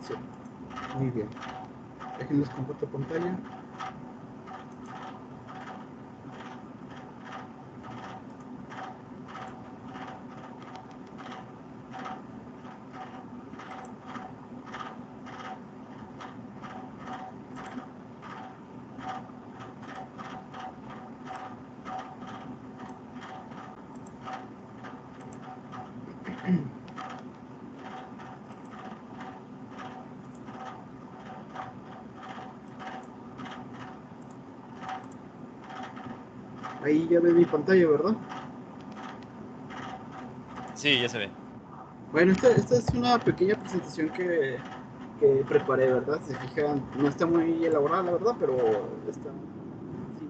Sí, muy bien. Déjenles comparto pantalla. Ahí ya ve mi pantalla, ¿verdad? Sí, ya se ve. Bueno, esta es una pequeña presentación que preparé, ¿verdad? Si se fijan, no está muy elaborada, la verdad, pero está... Sí.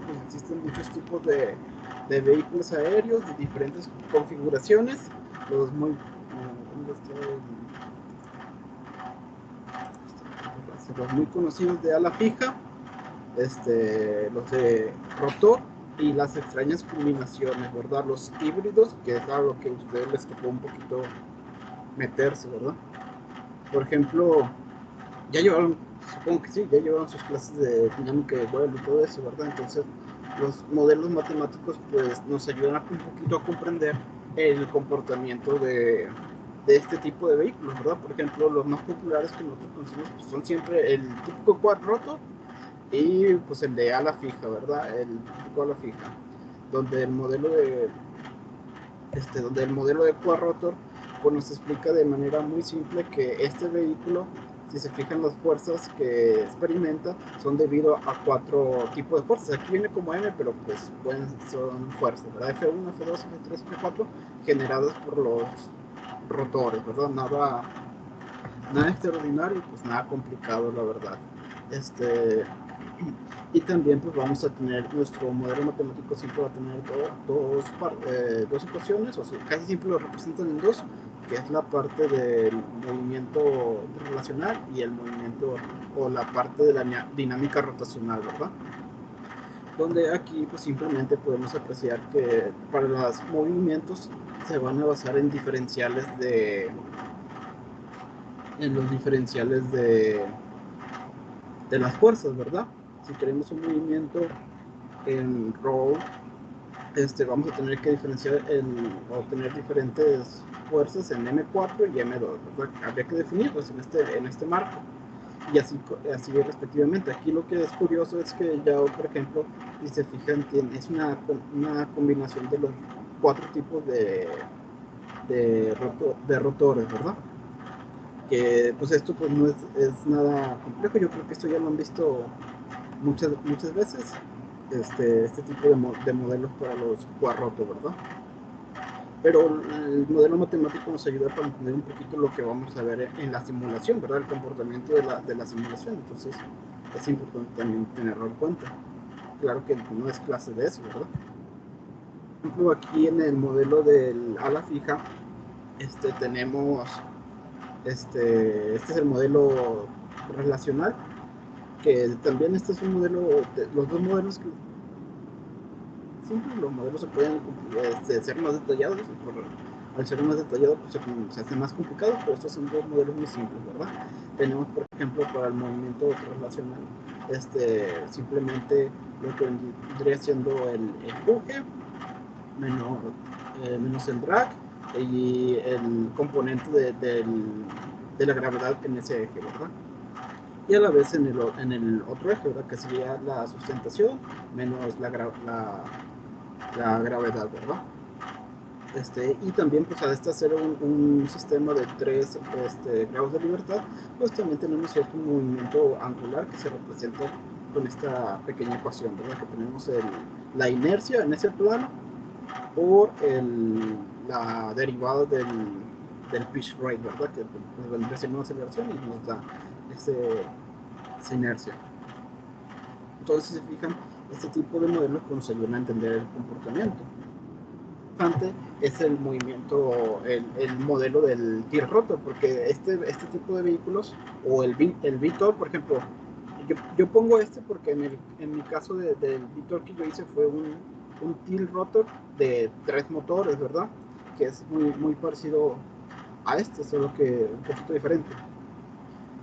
Pues existen muchos tipos de vehículos aéreos de diferentes configuraciones, los muy... los muy conocidos de ala fija, los de rotor y las extrañas combinaciones, ¿verdad? Los híbridos, que es algo que a ustedes les tocó un poquito meterse, ¿verdad? Por ejemplo, ya llevaron, supongo que sí, ya llevaron sus clases de dinámica de vuelo y todo eso, ¿verdad? Entonces, los modelos matemáticos pues nos ayudan un poquito a comprender el comportamiento de este tipo de vehículos, ¿verdad? Por ejemplo, los más populares que nosotros conocemos pues, son siempre el típico quadrotor y pues el de ala fija, ¿verdad? El típico ala fija, donde el modelo de quadrotor pues nos explica de manera muy simple que este vehículo, si se fijan, las fuerzas que experimenta son debido a 4 tipos de fuerzas. Aquí viene como M, pero pues son fuerzas, ¿verdad? F1, F2, F3, F4, generadas por los rotores, ¿verdad? Nada extraordinario, pues nada complicado, la verdad. Y también pues vamos a tener nuestro modelo matemático, siempre va a tener dos ecuaciones, o sea, casi siempre lo representan en dos, que es la parte del movimiento relacional y el movimiento o la parte de la dinámica rotacional, ¿verdad? Donde aquí pues simplemente podemos apreciar que para los movimientos se van a basar en los diferenciales de las fuerzas, ¿verdad? Si queremos un movimiento en roll, vamos a tener que diferenciar o tener diferentes fuerzas en M4 y M2, ¿verdad? Habría que definirlos en este marco y así respectivamente. Aquí lo que es curioso es que ya, por ejemplo, si se fijan, es una combinación de los 4 tipos de rotores, ¿verdad? Que pues esto pues no es nada complejo. Yo creo que esto ya lo han visto muchas veces, este tipo de modelos para los cuarrotos, ¿verdad? Pero el modelo matemático nos ayuda para entender un poquito lo que vamos a ver en la simulación, ¿verdad? El comportamiento de la simulación. Entonces es importante también tenerlo en cuenta. Claro que no es clase de eso, ¿verdad? Por ejemplo, aquí en el modelo del ala fija, tenemos, este es el modelo relacional, que también este es un modelo, los dos modelos que siempre los modelos se pueden ser más detallados, al ser más detallados pues, se hace más complicado, pero estos son dos modelos muy simples, ¿verdad? Tenemos, por ejemplo, para el movimiento translacional, simplemente lo que vendría siendo el empuje menos, menos el drag y el componente de la gravedad en ese eje, ¿verdad? Y a la vez en el otro eje, ¿verdad? Que sería la sustentación menos la gravedad, ¿verdad? Y también pues al hacer un sistema de 3 grados de libertad, pues también tenemos cierto movimiento angular que se representa con esta pequeña ecuación, ¿verdad? Que tenemos la inercia en ese plano por la derivada del pitch rate, ¿verdad? Que pues, vendría siendo una aceleración y nos da esa inercia. Entonces, si se fijan, este tipo de modelos pues, nos ayudan a entender el comportamiento. Es el movimiento, el modelo del tilt rotor, porque este tipo de vehículos, o el VTOL, por ejemplo, yo pongo porque en mi caso del VTOL que yo hice fue un tilt rotor de 3 motores, ¿verdad? que es muy parecido a este, solo que un poquito diferente.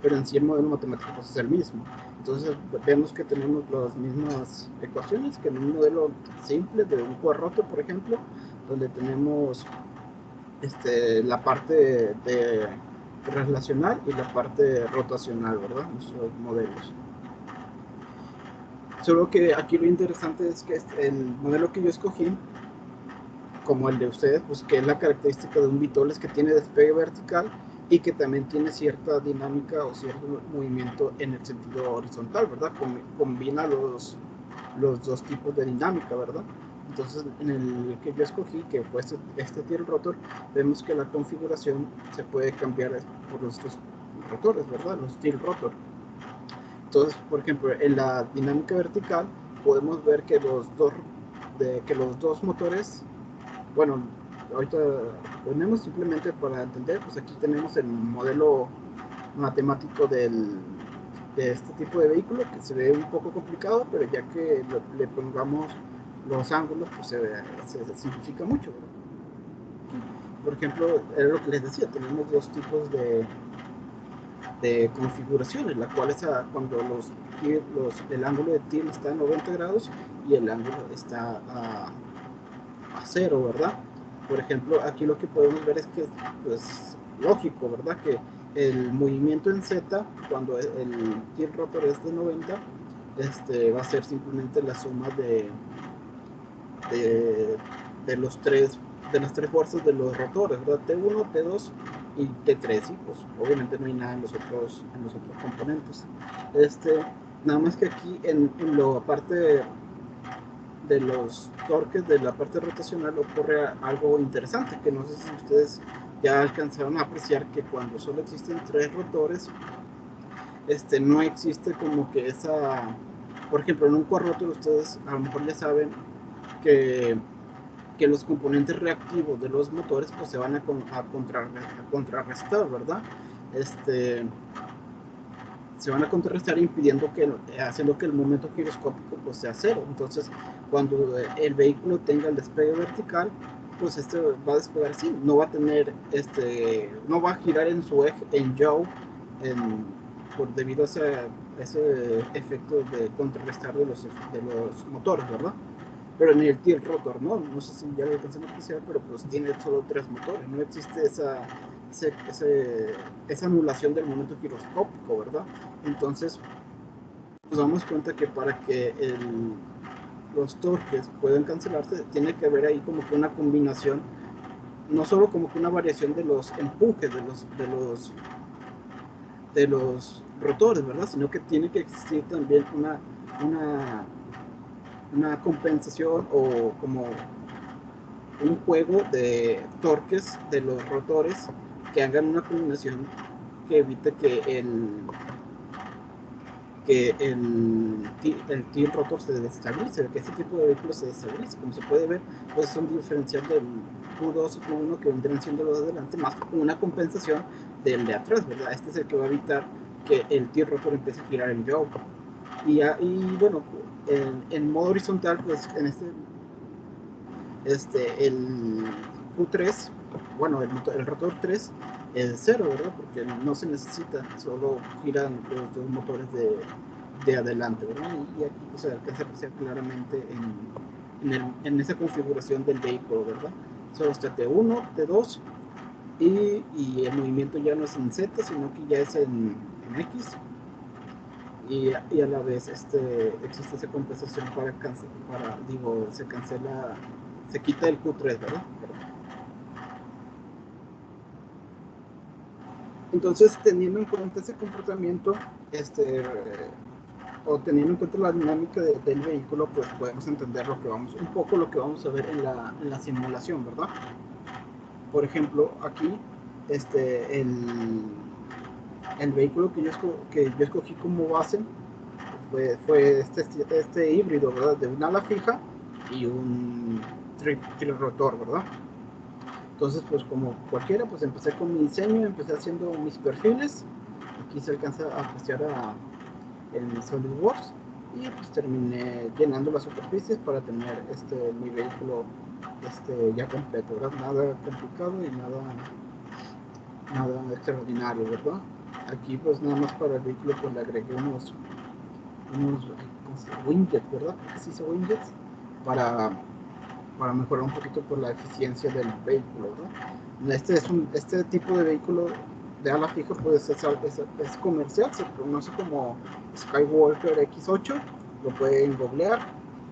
Pero en sí el modelo matemático pues, es el mismo. Entonces vemos que tenemos las mismas ecuaciones que en un modelo simple de un cuadrote, por ejemplo, donde tenemos la parte de relacional y la parte rotacional, ¿verdad? Nuestros modelos. Solo que aquí lo interesante es que el modelo que yo escogí, como el de ustedes, pues que es la característica de un VTOL es que tiene despegue vertical y que también tiene cierta dinámica o cierto movimiento en el sentido horizontal, ¿verdad? Combina los dos tipos de dinámica, ¿verdad? Entonces, en el que yo escogí, que fue este tilt rotor, vemos que la configuración se puede cambiar por los dos rotores, ¿verdad? Los tilt rotor. Entonces, por ejemplo, en la dinámica vertical podemos ver que los dos motores, bueno, ahorita ponemos simplemente para entender, pues aquí tenemos el modelo matemático de este tipo de vehículo, que se ve un poco complicado, pero ya que le pongamos los ángulos, pues se simplifica mucho, ¿verdad? Por ejemplo, era lo que les decía, tenemos dos tipos de configuraciones, la cual es cuando el ángulo de tilt está a 90 grados y el ángulo está a 0, ¿verdad? Por ejemplo, aquí lo que podemos ver es que, pues, lógico, ¿verdad? Que el movimiento en Z, cuando el tilt rotor es de 90, va a ser simplemente la suma de los de las tres fuerzas de los rotores, ¿verdad? T1, T2 y T3, y pues obviamente no hay nada en los otros componentes. Nada más que aquí en la parte de los torques de la parte rotacional ocurre algo interesante, que no sé si ustedes ya alcanzaron a apreciar, que cuando solo existen tres rotores, no existe como que por ejemplo, en un cuadrotor ustedes a lo mejor ya saben que los componentes reactivos de los motores pues se van a contrarrestar, ¿verdad? Se van a contrarrestar impidiendo haciendo que el momento giroscópico pues sea cero. Entonces, cuando el vehículo tenga el despegue vertical, pues va a despegar así, no va a tener no va a girar en su eje, en yaw, debido a ese efecto de contrarrestar de los motores, ¿verdad? Pero en el tilt rotor no sé si ya lo alcancé a apreciar, pero pues tiene solo tres motores, no existe esa anulación del momento giroscópico, ¿verdad? Entonces, nos damos cuenta que para que los torques puedan cancelarse, tiene que haber ahí como que una combinación, no solo como que una variación de los empujes de los rotores, ¿verdad? Sino que tiene que existir también una compensación o como un juego de torques de los rotores que hagan una combinación que evite que el tilt rotor se desestabilice, que este tipo de vehículos se desestabilice. Como se puede ver, pues es un diferencial del Q2 y Q1 que vendrían siendo los de adelante, más una compensación del de atrás, ¿verdad? Este es el que va a evitar que el tilt rotor empiece a girar en yaw. Y bueno, en modo horizontal, pues en el Q3, bueno, el rotor 3 es 0, ¿verdad? Porque no se necesita, solo giran los dos motores de adelante, ¿verdad? Y aquí pues, se alcanza a apreciar claramente en esa configuración del vehículo, ¿verdad? Solo está T1, T2 y el movimiento ya no es en Z, sino que ya es en X. Y a la vez existe esa compensación se quita el Q3, ¿verdad? Entonces, teniendo en cuenta ese comportamiento, o teniendo en cuenta la dinámica del vehículo, pues podemos entender un poco lo que vamos a ver en la simulación, ¿verdad? Por ejemplo, aquí, el vehículo que yo escogí como base fue este híbrido, ¿verdad? De un ala fija y un trirotor, ¿verdad? Entonces, pues como cualquiera, pues empecé con mi diseño, empecé haciendo mis perfiles. Aquí se alcanza a apreciar en SolidWorks y pues terminé llenando las superficies para tener mi vehículo ya completo, ¿verdad? Nada complicado y nada extraordinario, ¿verdad? Aquí pues nada más para el vehículo pues le agregué unos winglets, ¿verdad? Así se winglets para mejorar un poquito por la eficiencia del vehículo, ¿verdad? Este tipo de vehículo de ala fija pues es comercial, se conoce como Skywalker X8, lo pueden googlear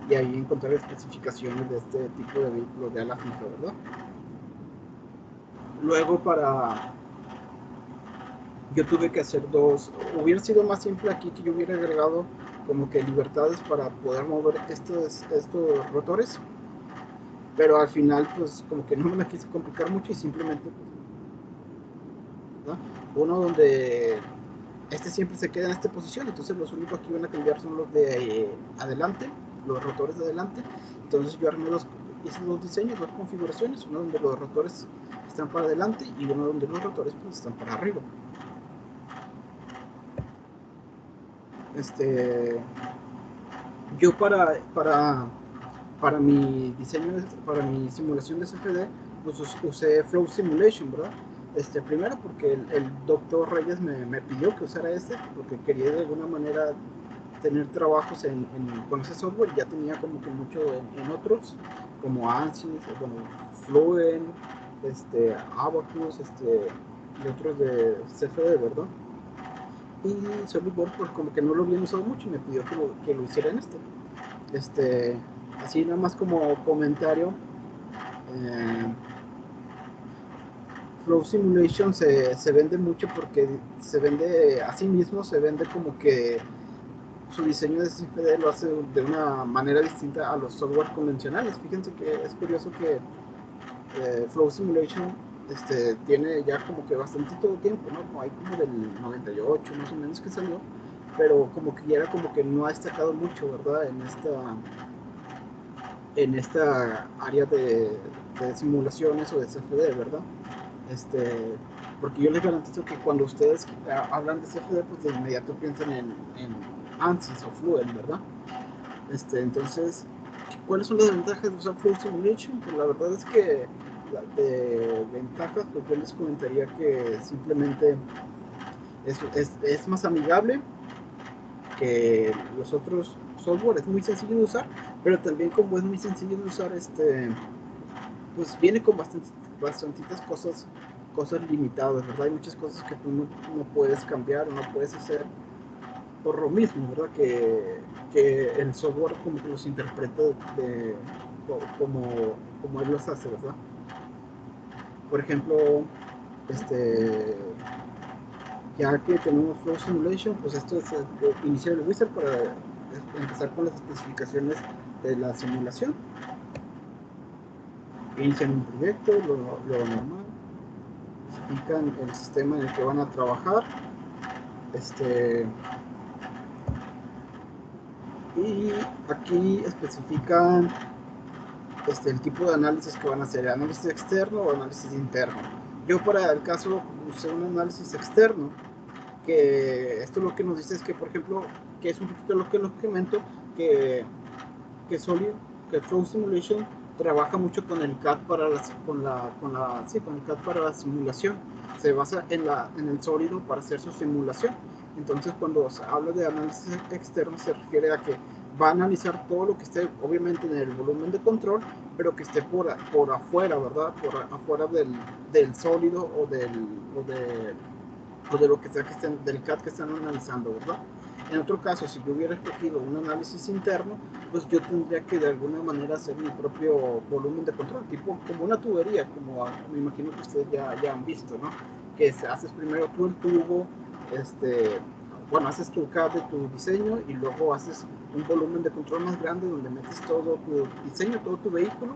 y ahí encontrar especificaciones de este tipo de vehículo de ala fija, ¿verdad? Luego yo tuve que hacer hubiera sido más simple aquí que yo hubiera agregado como que libertades para poder mover estos rotores, pero al final pues como que no me la quise complicar mucho y simplemente pues, ¿no? Uno donde siempre se queda en esta posición, entonces los únicos que iban a cambiar son los de adelante, los rotores de adelante. Entonces yo hice dos diseños, dos configuraciones, uno donde los rotores están para adelante y uno donde los rotores pues están para arriba. Yo para mi diseño, para mi simulación de CFD, pues usé Flow Simulation, ¿verdad? Primero porque el doctor Reyes me pidió que usara porque quería de alguna manera tener trabajos con ese software. Ya tenía como que mucho en otros, como ANSYS, bueno, Fluent, Abacus, y otros de CFD, ¿verdad? Y SolidWorks pues como que no lo habían usado mucho y me pidió que lo hiciera en así nada más como comentario, Flow Simulation se vende mucho porque se vende a sí mismo, se vende como que su diseño de CFD lo hace de una manera distinta a los software convencionales. Fíjense que es curioso que Flow Simulation tiene ya como que bastante tiempo, ¿no? Como hay como del 98 más o menos que salió, pero como que ya era como que no ha destacado mucho, ¿verdad? En esta área de simulaciones o de CFD, ¿verdad? Porque yo les garantizo que cuando ustedes hablan de CFD, pues de inmediato piensan en ANSYS o Fluent, ¿verdad? Entonces, ¿cuáles son las ventajas de usar Flow Simulation? Pues la verdad es que de ventajas, pues yo les comentaría que simplemente es más amigable que los otros software, es muy sencillo de usar, pero también como es muy sencillo de usar, pues viene con bastantitas cosas limitadas, ¿verdad? Hay muchas cosas que tú no puedes cambiar o no puedes hacer por lo mismo, ¿verdad? Que el software como que los interpreta como él los hace, ¿verdad? Por ejemplo, ya que tenemos Flow Simulation, pues esto es iniciar el wizard para empezar con las especificaciones de la simulación. Inician un proyecto, lo normal, especifican el sistema en el que van a trabajar, y aquí especifican el tipo de análisis que van a hacer, análisis externo o análisis interno. Yo para el caso usé un análisis externo, que esto lo que nos dice es que, por ejemplo, que es un poquito lo que les comento, que Flow Simulation trabaja mucho con el CAD para con el CAD para la simulación. Se basa en el sólido para hacer su simulación. Entonces, cuando se habla de análisis externo, se refiere a que va a analizar todo lo que esté, obviamente, en el volumen de control, pero que esté por afuera, ¿verdad? Por afuera del sólido o de lo que sea que estén, del CAD que están analizando, ¿verdad? En otro caso, si yo hubiera escogido un análisis interno, pues yo tendría que de alguna manera hacer mi propio volumen de control, tipo como una tubería, como me imagino que ustedes ya han visto, ¿no? Que haces primero tú el tubo, bueno, haces tu CAD de tu diseño y luego haces un volumen de control más grande donde metes todo tu diseño, todo tu vehículo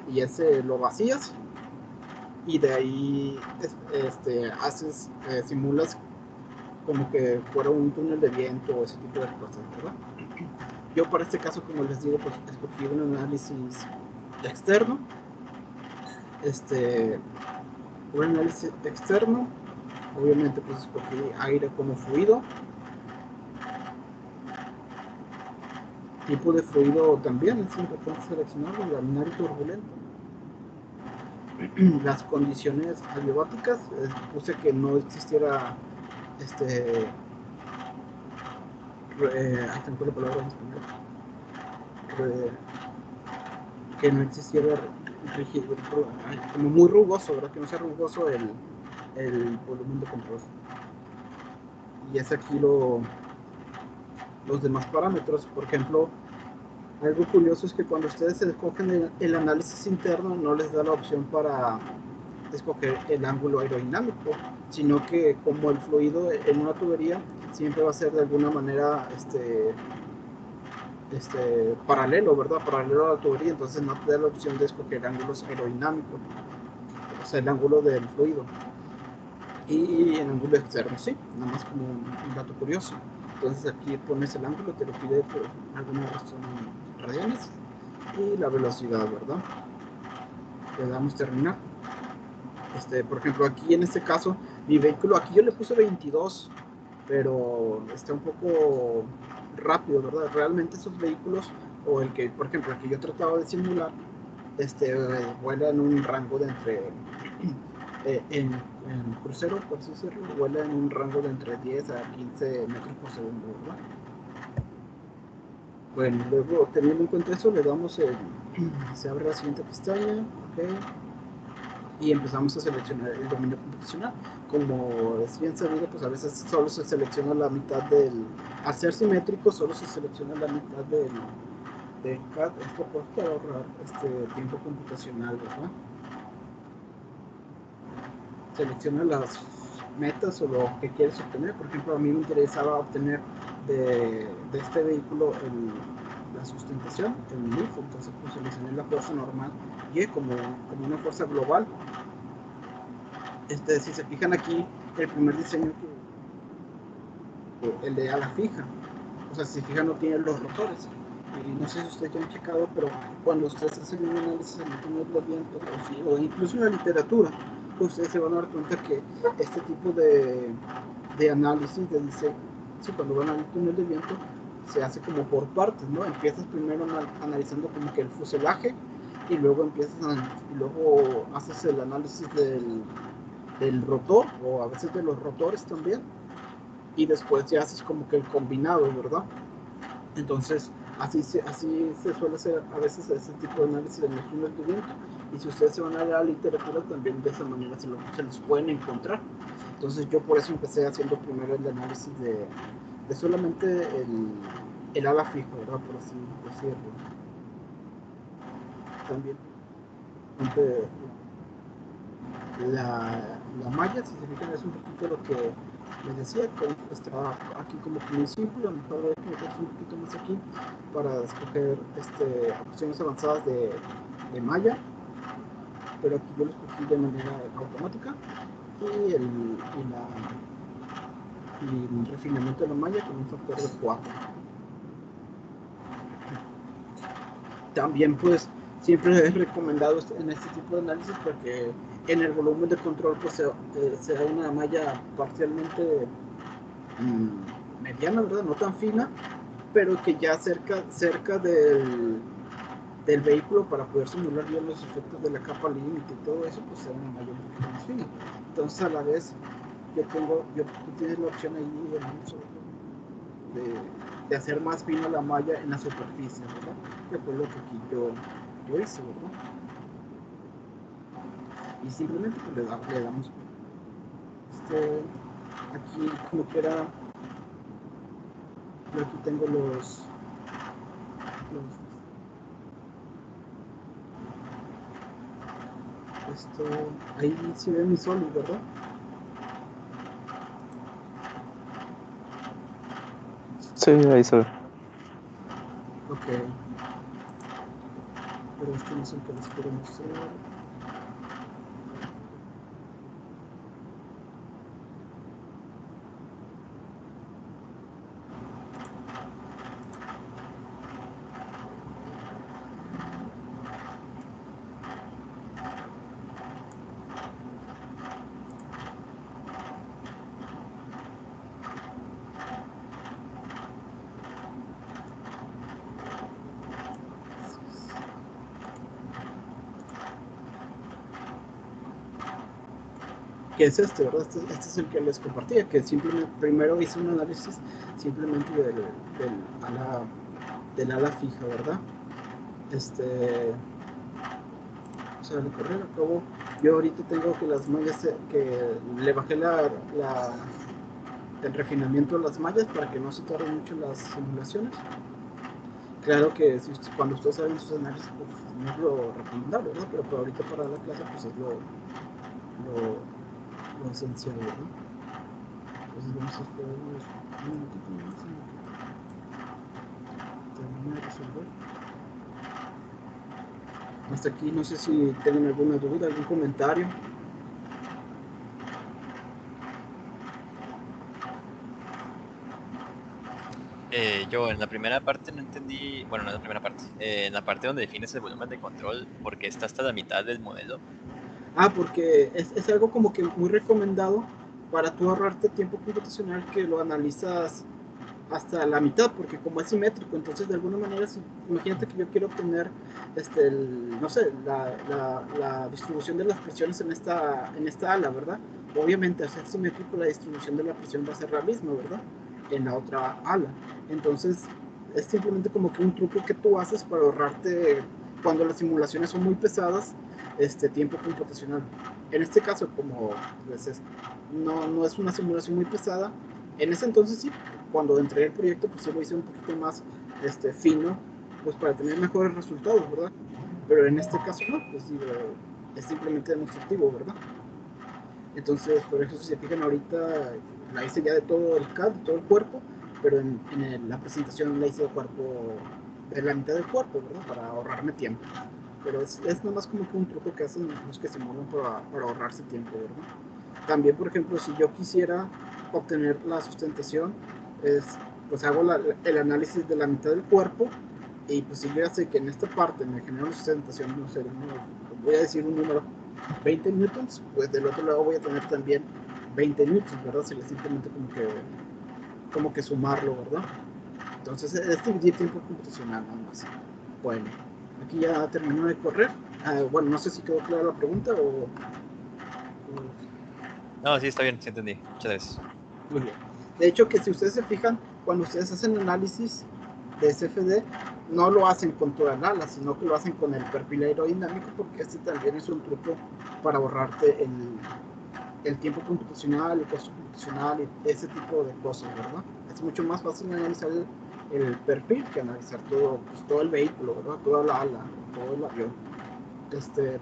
y ese lo vacías y de ahí simulas como que fuera un túnel de viento o ese tipo de cosas, ¿verdad? Yo para este caso, como les digo, pues escogí un análisis externo, un análisis externo, obviamente pues escogí aire como fluido, tipo de fluido también es importante seleccionarlo, laminar y turbulento. las condiciones adiabáticas, puse que no existiera ahí tengo la palabra en español, que no existiera rígido, como muy rugoso, ¿verdad? Que no sea rugoso el volumen de control. Y es aquí los demás parámetros. Por ejemplo, algo curioso es que cuando ustedes escogen el análisis interno, no les da la opción para escoger el ángulo aerodinámico, sino que como el fluido en una tubería siempre va a ser de alguna manera paralelo, ¿verdad? Paralelo a la tubería, entonces no te da la opción de escoger ángulos aerodinámicos, o sea, el ángulo del fluido. Y en ángulo externo, sí, nada más como un dato curioso. Entonces aquí pones el ángulo, te lo pide por alguna razón en radianes y la velocidad, ¿verdad? Le damos terminar. Por ejemplo, aquí en este caso, mi vehículo, aquí yo le puse 22, pero está un poco rápido, ¿verdad? Realmente esos vehículos, o el que, por ejemplo, el que yo trataba de simular, vuela en un rango de entre, en crucero, por así decirlo, vuela en un rango de entre 10 a 15 metros por segundo, ¿verdad? Bueno, luego teniendo en cuenta eso, le damos se abre la siguiente pestaña, ok, y empezamos a seleccionar el dominio computacional. Como es bien sabido, pues a veces solo se selecciona la mitad al ser simétrico, solo se selecciona la mitad de CAD, esto para ahorrar tiempo computacional, ¿verdad? Selecciona las metas o lo que quieres obtener. Por ejemplo, a mí me interesaba obtener de este vehículo la sustentación, el NIF, entonces pues seleccioné la fuerza normal y como una fuerza global. Si se fijan aquí, el primer diseño, el de ala fija, o sea, si se fijan no tiene los rotores. Y no sé si ustedes ya han checado, pero cuando ustedes hacen un análisis en el túnel de viento, o incluso en la literatura, pues ustedes se van a dar cuenta que este tipo de análisis de diseño, sí, cuando van al túnel de viento, se hace como por partes, ¿no? Empiezas primero analizando como que el fuselaje y luego luego haces el análisis del rotor, o a veces de los rotores también, y después ya haces como que el combinado, ¿verdad? Entonces, así se suele hacer a veces ese tipo de análisis en los túneles de viento, y si ustedes se van a la literatura también de esa manera se los pueden encontrar. Entonces yo por eso empecé haciendo primero el análisis de solamente el ala fija, ¿verdad? Por así decirlo. También la malla, si se fijan, es un poquito lo que les decía, está aquí como que muy simple, a lo mejor voy a meterse un poquito más aquí para escoger opciones avanzadas de malla, pero aquí yo lo escogí de manera automática, y el refinamiento de la malla con un factor de 4. También pues siempre es recomendado en este tipo de análisis porque en el volumen de control pues se da una malla parcialmente mediana, ¿verdad? No tan fina, pero que ya cerca del vehículo, para poder simular bien los efectos de la capa límite y todo eso, pues se da una malla un poquito más fina. Entonces a la vez tú tienes la opción ahí de hacer más fina la malla en la superficie, ¿verdad? Que fue lo que aquí yo hice, ¿verdad? Y simplemente pues, le damos aquí como que era, yo aquí tengo ahí sí ve mi sol, ¿verdad? Sí, ahí se ve. Ok, pero no es el que les quiero mostrar. que es este, ¿verdad? Este es el que les compartía, que simplemente primero hice un análisis simplemente del ala fija, ¿verdad? O sea, de correr a cabo, yo ahorita tengo que las mallas, que le bajé el refinamiento de las mallas para que no se tarden mucho las simulaciones. Claro que cuando ustedes saben sus análisis, pues no es lo recomendable, ¿verdad? Pero ahorita para la clase, pues es lo esencial, ¿verdad? Entonces vamos a esperar un minutito más en terminar de resolver. Hasta aquí, no sé si tienen alguna duda, algún comentario. Yo en la primera parte no entendí, bueno, no en la primera parte, en la parte donde defines el volumen de control, porque está hasta la mitad del modelo. Porque es algo como que muy recomendado para tú ahorrarte tiempo computacional, que lo analizas hasta la mitad, porque como es simétrico, entonces de alguna manera, imagínate que yo quiero obtener no sé, la distribución de las presiones en esta ala, ¿verdad? Obviamente al ser simétrico la distribución de la presión va a ser la misma, ¿verdad? En la otra ala. Entonces es simplemente como que un truco que tú haces para ahorrarte, cuando las simulaciones son muy pesadas, tiempo computacional. En este caso, como pues no es una simulación muy pesada, en ese entonces sí, cuando entregué el proyecto, pues sí lo hice un poquito más fino, pues para tener mejores resultados, ¿verdad? Pero en este caso no, pues digo, es simplemente demostrativo, ¿verdad? Entonces, por eso si se fijan ahorita, la hice ya de todo el CAD, de todo el cuerpo, pero la presentación la hice de cuerpo, de la mitad del cuerpo, ¿verdad? Para ahorrarme tiempo. Pero es nomás como que un truco que hacen los que simulan para ahorrarse tiempo, ¿verdad? También, por ejemplo, si yo quisiera obtener la sustentación, pues hago el análisis de la mitad del cuerpo, y pues si yo ya sé que en esta parte me genera una sustentación, no sé, voy a decir un número, 20 newtons, pues del otro lado voy a tener también 20 newtons, ¿verdad? Sería simplemente como que sumarlo, ¿verdad? Entonces es dividir tiempo computacional nada más. Bueno, aquí ya terminó de correr. Bueno, no sé si quedó clara la pregunta o... No, sí, está bien, sí entendí. Muchas gracias. Muy bien. De hecho, que si ustedes se fijan, cuando ustedes hacen análisis de CFD, no lo hacen con toda el ala, sino que lo hacen con el perfil aerodinámico, porque este también es un truco para ahorrarte el tiempo computacional, el costo computacional y ese tipo de cosas, ¿verdad? Es mucho más fácil analizar el perfil que analizar todo el vehículo, ¿verdad? Toda la ala, todo el avión.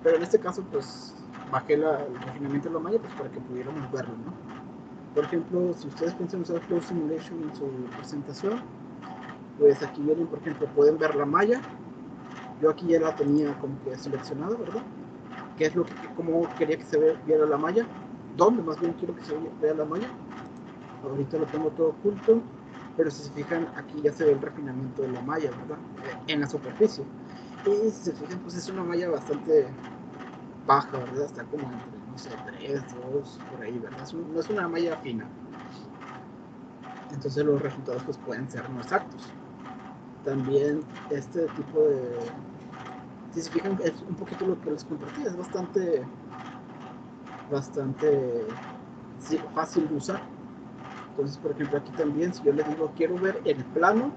Pero en este caso, pues bajé el refinamiento de la malla, pues para que pudiéramos verlo, ¿no? Por ejemplo, si ustedes piensan usar Flow Simulation en su presentación, pues aquí vienen, por ejemplo, pueden ver la malla. Yo aquí ya la tenía como que seleccionada, ¿verdad? ¿Qué es cómo quería que se viera la malla? ¿Dónde más bien quiero que se vea la malla? Ahorita lo tengo todo oculto, pero si se fijan, aquí ya se ve el refinamiento de la malla, ¿verdad? En la superficie. Y si se fijan, pues es una malla bastante baja, ¿verdad? Está como entre, no sé, 3, 2, por ahí, ¿verdad? No es una malla fina. Entonces los resultados pues pueden ser no exactos. También este tipo de... Si se fijan, es un poquito lo que les compartí, es bastante sí, fácil de usar. Entonces, por ejemplo, aquí también, si yo le digo quiero ver el plano,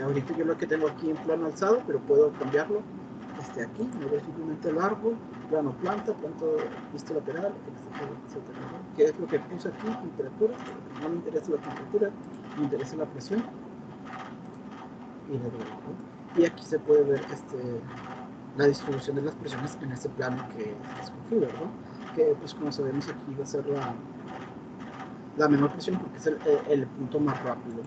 ahorita yo lo que tengo aquí en plano alzado, pero puedo cambiarlo. Aquí me voy simplemente al árbol, plano planta, vista lateral, etcétera. ¿Qué es lo que puse aquí? Temperatura. No me interesa la temperatura, me interesa la presión. Y aquí se puede ver la distribución de las presiones en ese plano que escogí, ¿verdad? Que pues como sabemos aquí va a ser la menor presión porque es el punto más rápido.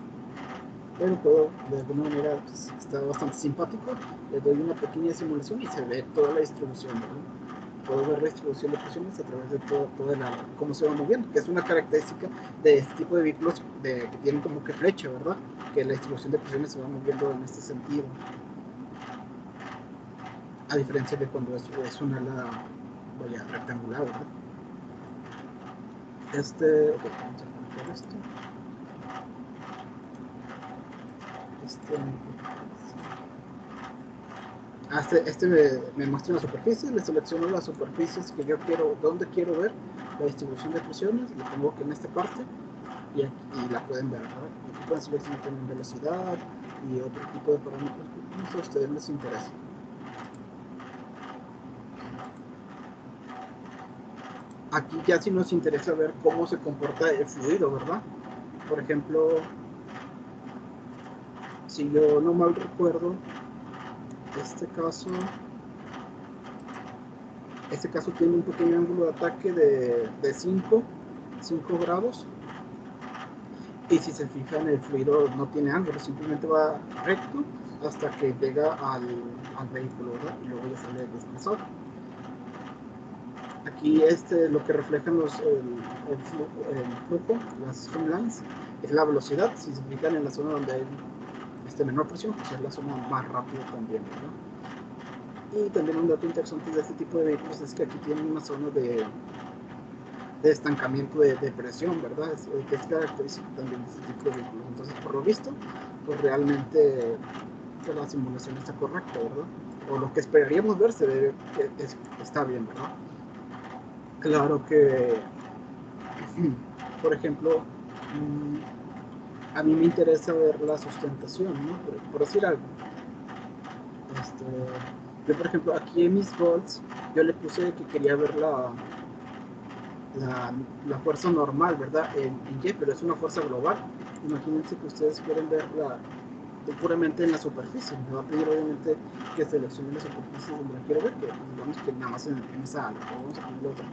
Pero puedo, de alguna manera, pues, está bastante simpático. Le doy una pequeña simulación y se ve toda la distribución, ¿verdad? Puedo ver la distribución de presiones a través de todo el ala, cómo se va moviendo, que es una característica de este tipo de vehículos que tienen como que flecha, ¿verdad? Que la distribución de presiones se va moviendo en este sentido. A diferencia de cuando es una ala, vaya, rectangular, ¿verdad? Ok, vamos a conectar esto. me muestra la superficie, le selecciono las superficies que yo quiero, donde quiero ver la distribución de presiones, le pongo que en esta parte y la pueden ver, ¿verdad? Aquí pueden seleccionar también velocidad y otro tipo de parámetros que a ustedes les interesa. Aquí ya sí nos interesa ver cómo se comporta el fluido, ¿verdad? Por ejemplo, si yo no mal recuerdo, este caso tiene un pequeño ángulo de ataque de 5 grados, y si se fijan el fluido no tiene ángulo, simplemente va recto hasta que llega al vehículo, ¿verdad? Y luego ya sale desplazado. Aquí lo que reflejan el flujo, las streamlines, es la velocidad. Si se fijan en la zona donde hay menor presión, pues es la zona más rápida también, ¿verdad? Y también un dato interesante de este tipo de vehículos es que aquí tienen una zona de estancamiento de presión, ¿verdad? Que es característico también de este tipo de vehículos. Entonces, por lo visto, pues realmente la simulación está correcta, ¿verdad? O lo que esperaríamos ver se ve que está bien, ¿verdad? Claro que, por ejemplo, a mí me interesa ver la sustentación, ¿no? Por decir algo. Yo, por ejemplo, aquí en mis volts, yo le puse que quería ver la fuerza normal, ¿verdad? En Y, pero es una fuerza global. Imagínense que ustedes quieren verla puramente en la superficie. Me va a pedir, obviamente, que seleccione la superficie donde la quiero ver, pero digamos que nada más en esa área. Vamos a ponerle otra.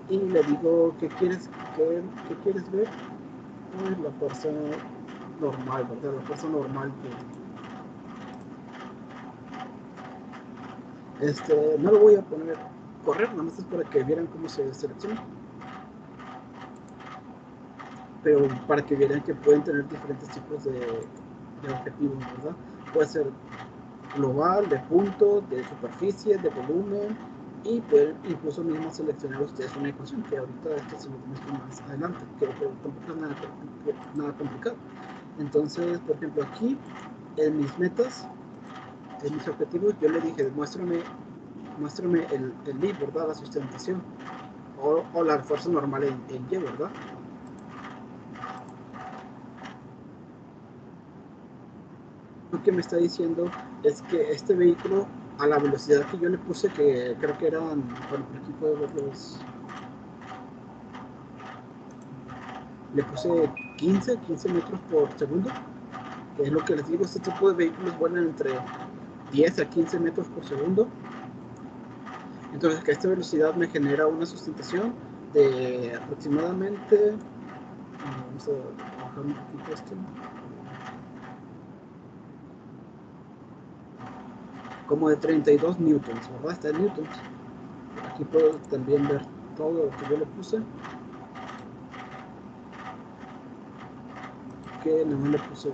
Y le digo, ¿qué quieres ver? Pues la fuerza normal, ¿verdad? La fuerza normal que no lo voy a poner correr, nada más es para que vieran cómo se selecciona, pero para que vieran que pueden tener diferentes tipos de objetivos, ¿verdad? Puede ser global, de punto, de superficie, de volumen, y pueden incluso mismo seleccionar ustedes una ecuación, que ahorita esto se lo muestro más adelante, que tampoco es nada complicado. Entonces, por ejemplo, aquí en mis metas, en mis objetivos, yo le dije, muéstrame el lead, ¿verdad? La sustentación, o la fuerza normal en Y, ¿verdad? Lo que me está diciendo es que este vehículo, a la velocidad que yo le puse, que creo que eran, bueno, por aquí puedo verlos, le puse 15 metros por segundo, que es lo que les digo, este tipo de vehículos vuelan entre 10 a 15 metros por segundo. Entonces, que esta velocidad me genera una sustentación de aproximadamente, vamos a bajar un poquito esto, como de 32 newtons, ¿verdad? Está en newtons. Aquí puedo también ver todo lo que yo le puse, que no me le puse.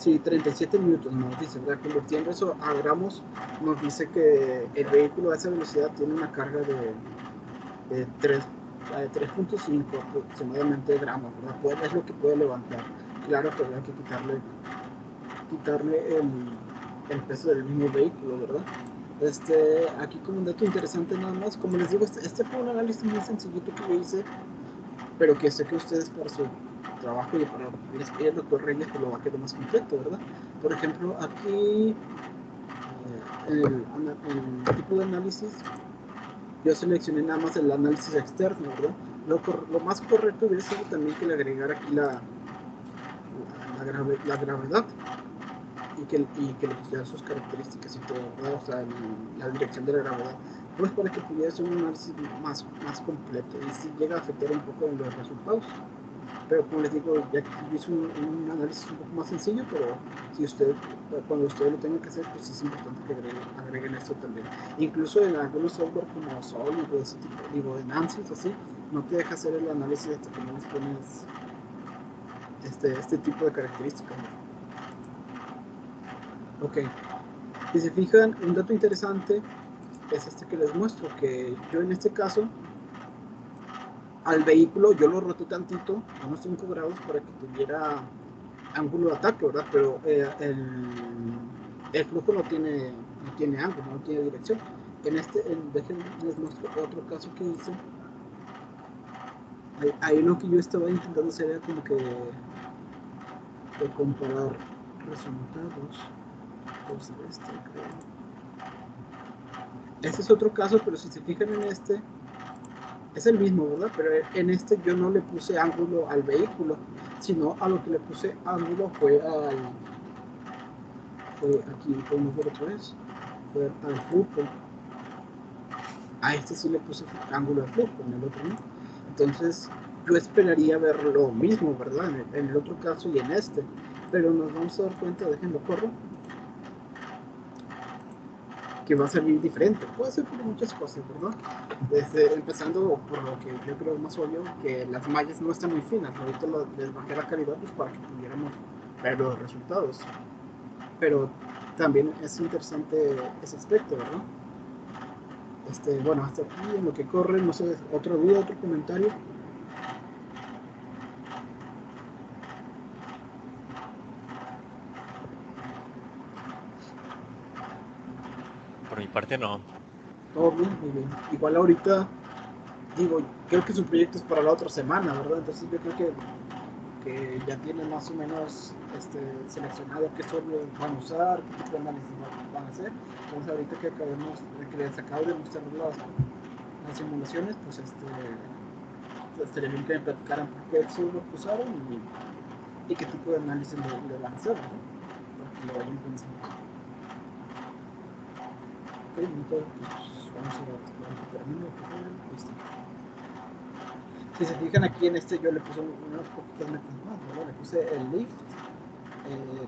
Sí, 37 newtons nos dice, ¿verdad? Convirtiendo eso a gramos, nos dice que el vehículo a esa velocidad tiene una carga de 3.5 aproximadamente gramos, ¿verdad? Es lo que puede levantar. Claro que habrá que quitarle el peso del mismo vehículo, ¿verdad? Aquí como un dato interesante nada más, como les digo, este fue un análisis muy sencillito que yo hice, pero que sé que ustedes para su trabajo y para les pide el doctor Reyes que lo va a quedar más completo, ¿verdad? Por ejemplo, aquí el tipo de análisis, yo seleccioné nada más el análisis externo, ¿verdad? Lo más correcto hubiera sido también que le agregara aquí la gravedad y que le pusiera sus características y todo, ¿verdad? O sea, la dirección de la gravedad, pues para que pudiera ser un análisis más completo y si llega a afectar un poco en los resultados. Pero como les digo, ya que yo hice un análisis un poco más sencillo, pero si cuando ustedes lo tengan que hacer, pues es importante que agreguen esto también. Incluso en algunos software como Solid o ese tipo, digo, en ANSYS así, no te deja hacer el análisis hasta que no les pones este tipo de características, ¿no? Ok, si se fijan, un dato interesante es que les muestro, que yo en este caso al vehículo yo lo roté tantito, a unos 5 grados, para que tuviera ángulo de ataque, ¿verdad? Pero el flujo no tiene ángulo, no tiene dirección. Déjenme les muestro otro caso que hice. Ahí lo que yo estaba intentando hacer era como que de comparar resultados. Vamos a ver creo. Este es otro caso, pero si se fijan en este, es el mismo, ¿verdad? Pero en este yo no le puse ángulo al vehículo, sino a lo que le puse ángulo fue aquí, podemos ver otra vez, fue al flujo. A este sí le puse ángulo de flujo, en el otro no. Entonces yo esperaría ver lo mismo, ¿verdad? En el otro caso y en este, pero nos vamos a dar cuenta, déjenlo corro, que va a salir diferente. Puede ser por muchas cosas, ¿verdad? Empezando por lo que yo creo más obvio, que las mallas no están muy finas. Ahorita les bajé la calidad pues, para que pudiéramos ver los resultados. Pero también es interesante ese aspecto, ¿verdad? Bueno, hasta aquí en lo que corre, no sé, otro duda, otro comentario. Por mi parte no. Todo bien, muy bien. Igual ahorita, digo, creo que su proyecto es para la otra semana, ¿verdad? Entonces yo creo que ya tienen más o menos seleccionado qué software van a usar, qué tipo de análisis van a hacer. Entonces ahorita que les acabo de mostrar las simulaciones, pues estaría bien que me platicaran por qué software que usaron y qué tipo de análisis le van a hacer, ¿no? Para que lo vayan pensando. Ok, entonces vamos a ver que termine. Listo. Si se fijan aquí en yo le puse unas poquitas metas más, ¿verdad? Le puse el lift,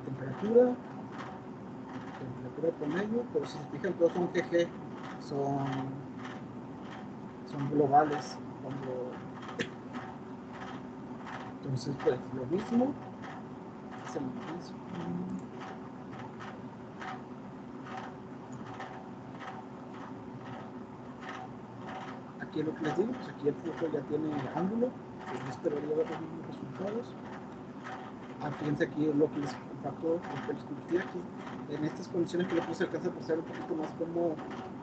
temperatura promedio, pero si se fijan todos son GG, son globales. Entonces pues lo mismo, es el mismo. Aquí es lo que les digo, pues aquí el flujo ya tiene ángulo, pues yo esperaría ver los mismos resultados. Fíjense aquí lo que les impactó, lo que les compartí aquí. En estas condiciones que le puse alcanza a apreciar un poquito más cómo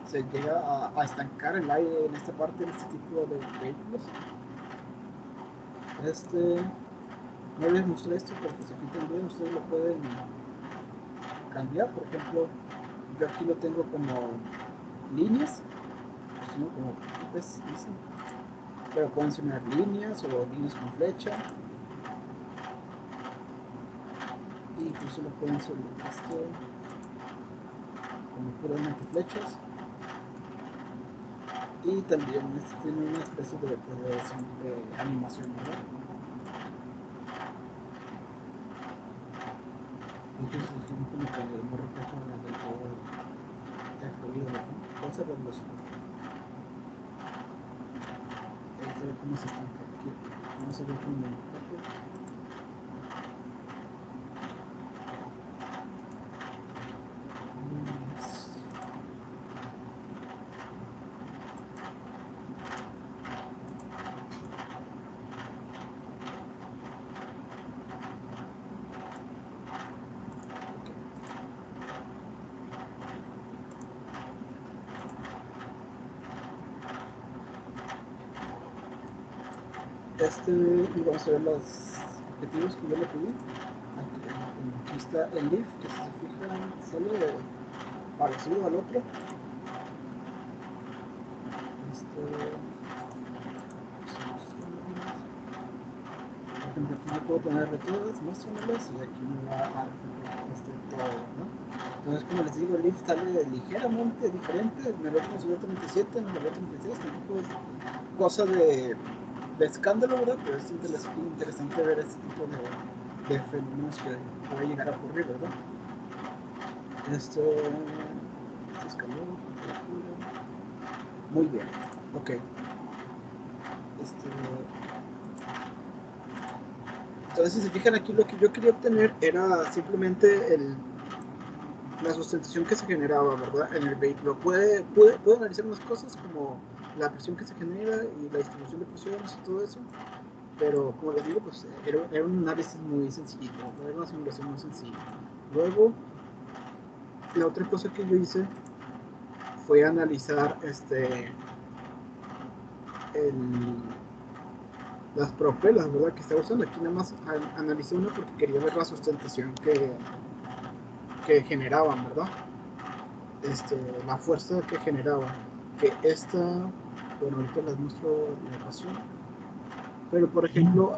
se llega a estancar el aire en esta parte, en este tipo de vehículos. No les mostré esto porque si aquí también ustedes lo pueden cambiar. Por ejemplo, yo aquí lo tengo como líneas, sino como pues, pero pueden ser líneas o líneas con flecha. Y incluso lo pueden ser como puramente flechas. Y también tiene una especie de animación, ¿verdad? Entonces tiene como que no refleja del todo el fluido, ¿no? Vamos a verlo así. Vamos a ver cómo se estanca aquí. Vamos a ver cómo me estanca. Y vamos a ver los objetivos que yo le pedí. Aquí está el lift, que si se fijan sale parecido al otro. Por ejemplo, aquí puedo poner todas, muéstramelas y aquí me va a todo, ¿no? Entonces, como les digo, el lift sale ligeramente diferente. En el otro subió 37, en el otro 36, tampoco es cosa de escándalo, ¿verdad? Pero es interesante ver este tipo de fenómenos que puede llegar a ocurrir, ¿verdad? Esto es calor, temperatura. Muy bien, ok. Entonces, si se fijan aquí, lo que yo quería obtener era simplemente la sustentación que se generaba, ¿verdad? En el vehículo. Pude analizar unas cosas como la presión que se genera y la distribución de presiones y todo eso. Pero como les digo, pues era un análisis muy sencillito, era una simulación muy sencilla. Luego, la otra cosa que yo hice fue analizar las propelas, ¿verdad? Que estaba usando. Aquí nada más analicé una porque quería ver la sustentación que generaban, ¿verdad? La fuerza que generaba. Que bueno, ahorita les muestro la ecuación. Pero por ejemplo,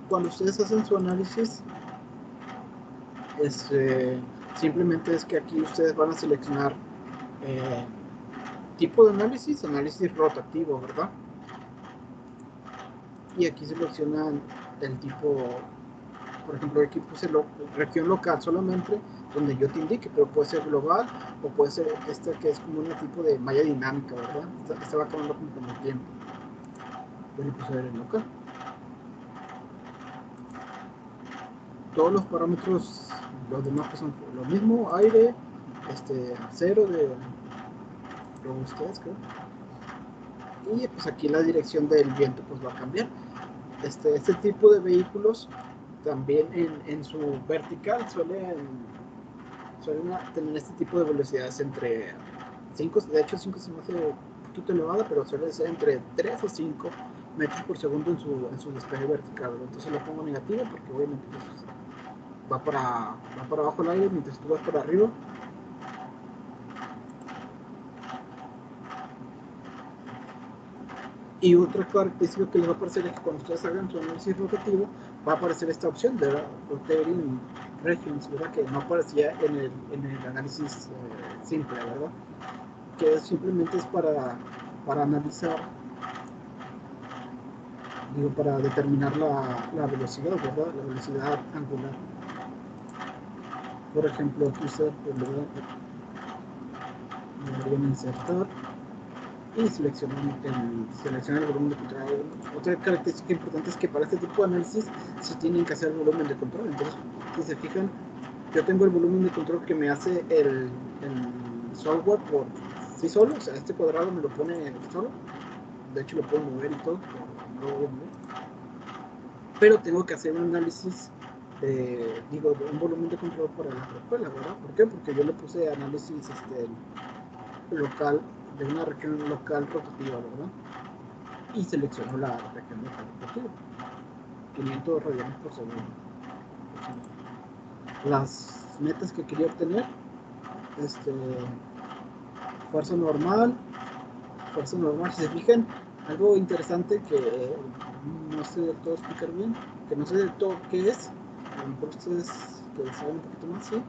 cuando ustedes hacen su análisis, simplemente es que aquí ustedes van a seleccionar tipo de análisis rotativo, ¿verdad? Y aquí seleccionan el tipo, por ejemplo, aquí puse región local solamente, donde yo te indique, pero puede ser global o puede ser que es como un tipo de malla dinámica, ¿verdad? Esta va cambiando con el tiempo. Yo le puse el local. Todos los parámetros, los demás que son lo mismo, aire, cero de robustez, creo. Y pues aquí la dirección del viento pues va a cambiar. Este tipo de vehículos también en su vertical suelen tener este tipo de velocidades entre 5, de hecho 5 se me hace un poquito elevada, pero suele ser entre 3 o 5 metros por segundo en su despegue vertical. Entonces lo pongo negativo porque obviamente pues, va para abajo el aire mientras tú vas para arriba. Y otra característica que les va a aparecer es que cuando ustedes hagan su análisis rotativo, va a aparecer esta opción de Rotating Regions, ¿verdad? Que no aparecía en el análisis simple, ¿verdad? Que simplemente es para analizar, para determinar la velocidad, ¿verdad? La velocidad angular. Por ejemplo, aquí ustedes deberían insertar y seleccionar el volumen de control. Otra característica importante es que para este tipo de análisis sí tienen que hacer el volumen de control. Entonces, si se fijan, yo tengo el volumen de control que me hace el software por sí solo, o sea, este cuadrado me lo pone solo. De hecho, lo puedo mover y todo, pero no lo voy a mover. Pero tengo que hacer un análisis de un volumen de control para la propuesta, ¿verdad? ¿Por qué? Porque yo le puse análisis local, de una región local rotativa, ¿verdad? Y selecciono la región local rotativa, 500 radianes por segundo. Las metas que quería obtener, fuerza normal, si se fijan, algo interesante que no sé del todo explicar bien, que no sé del todo qué es, a lo mejor ustedes que saben un poquito más, sí,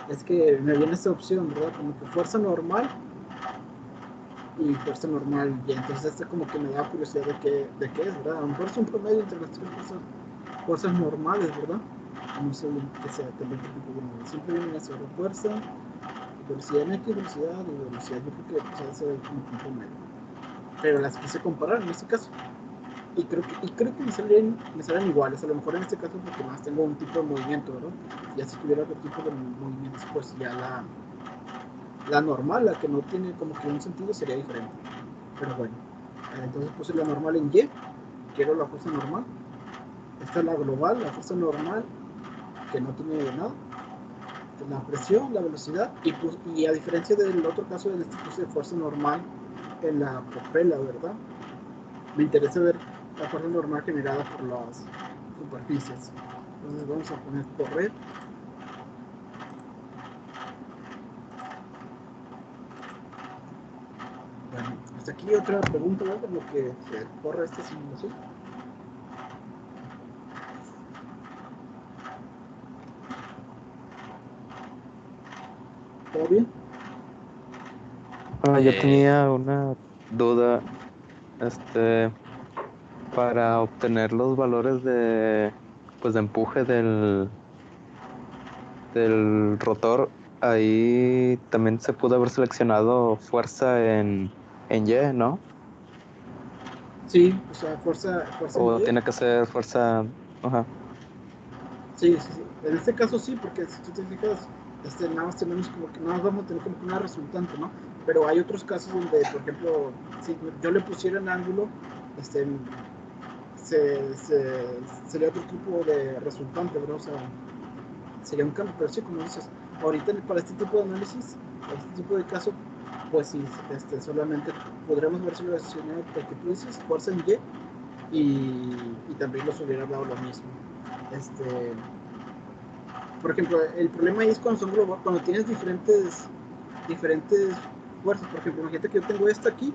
es que me viene esta opción, ¿verdad? Como que fuerza normal y fuerza normal, y entonces como que me da curiosidad de qué es, ¿verdad? A lo mejor es un promedio entre las tres fuerzas normales, ¿verdad? No sé bien qué sea, también siempre vienen a ser fuerza, velocidad en X, velocidad y velocidad, yo creo que pues, debe ser como un promedio, pero las quise comparar en este caso. Y creo que me salen iguales, a lo mejor en este caso porque más tengo un tipo de movimiento, ¿verdad? Ya si tuviera otro tipo de movimientos, pues ya la normal, la que no tiene como que un sentido, sería diferente. Pero bueno, entonces puse la normal en Y, quiero la fuerza normal. Esta es la global, la fuerza normal, que no tiene nada. La presión, la velocidad, y a diferencia del otro caso del puse de fuerza normal en la propela, ¿verdad? Me interesa ver la fuerza normal generada por las superficies. Entonces vamos a poner correr. Bueno, hasta aquí otra pregunta, ¿verdad? De lo que se corre esta simulación. ¿Todo bien? Yo tenía una duda, para obtener los valores pues de empuje del rotor, ahí también se pudo haber seleccionado fuerza en Y, ¿no? Sí, o sea, fuerza en O Y. tiene que ser fuerza, ajá. Sí, sí, sí. En este caso sí, porque si tú te fijas, nada más tenemos como que nada más vamos a tener como que una resultante, ¿no? pero hay otros casos donde, por ejemplo, si yo le pusiera en ángulo, sería otro tipo de resultante, ¿verdad? O sea, sería un cambio, pero sí, como dices, ahorita para este tipo de análisis, este tipo de caso, pues sí, solamente podremos ver si lo el que tú dices, fuerza en y también nos hubiera dado lo mismo. Por ejemplo, el problema ahí es cuando son global, cuando tienes diferentes fuerzas. Por ejemplo, imagínate que yo tengo esta aquí,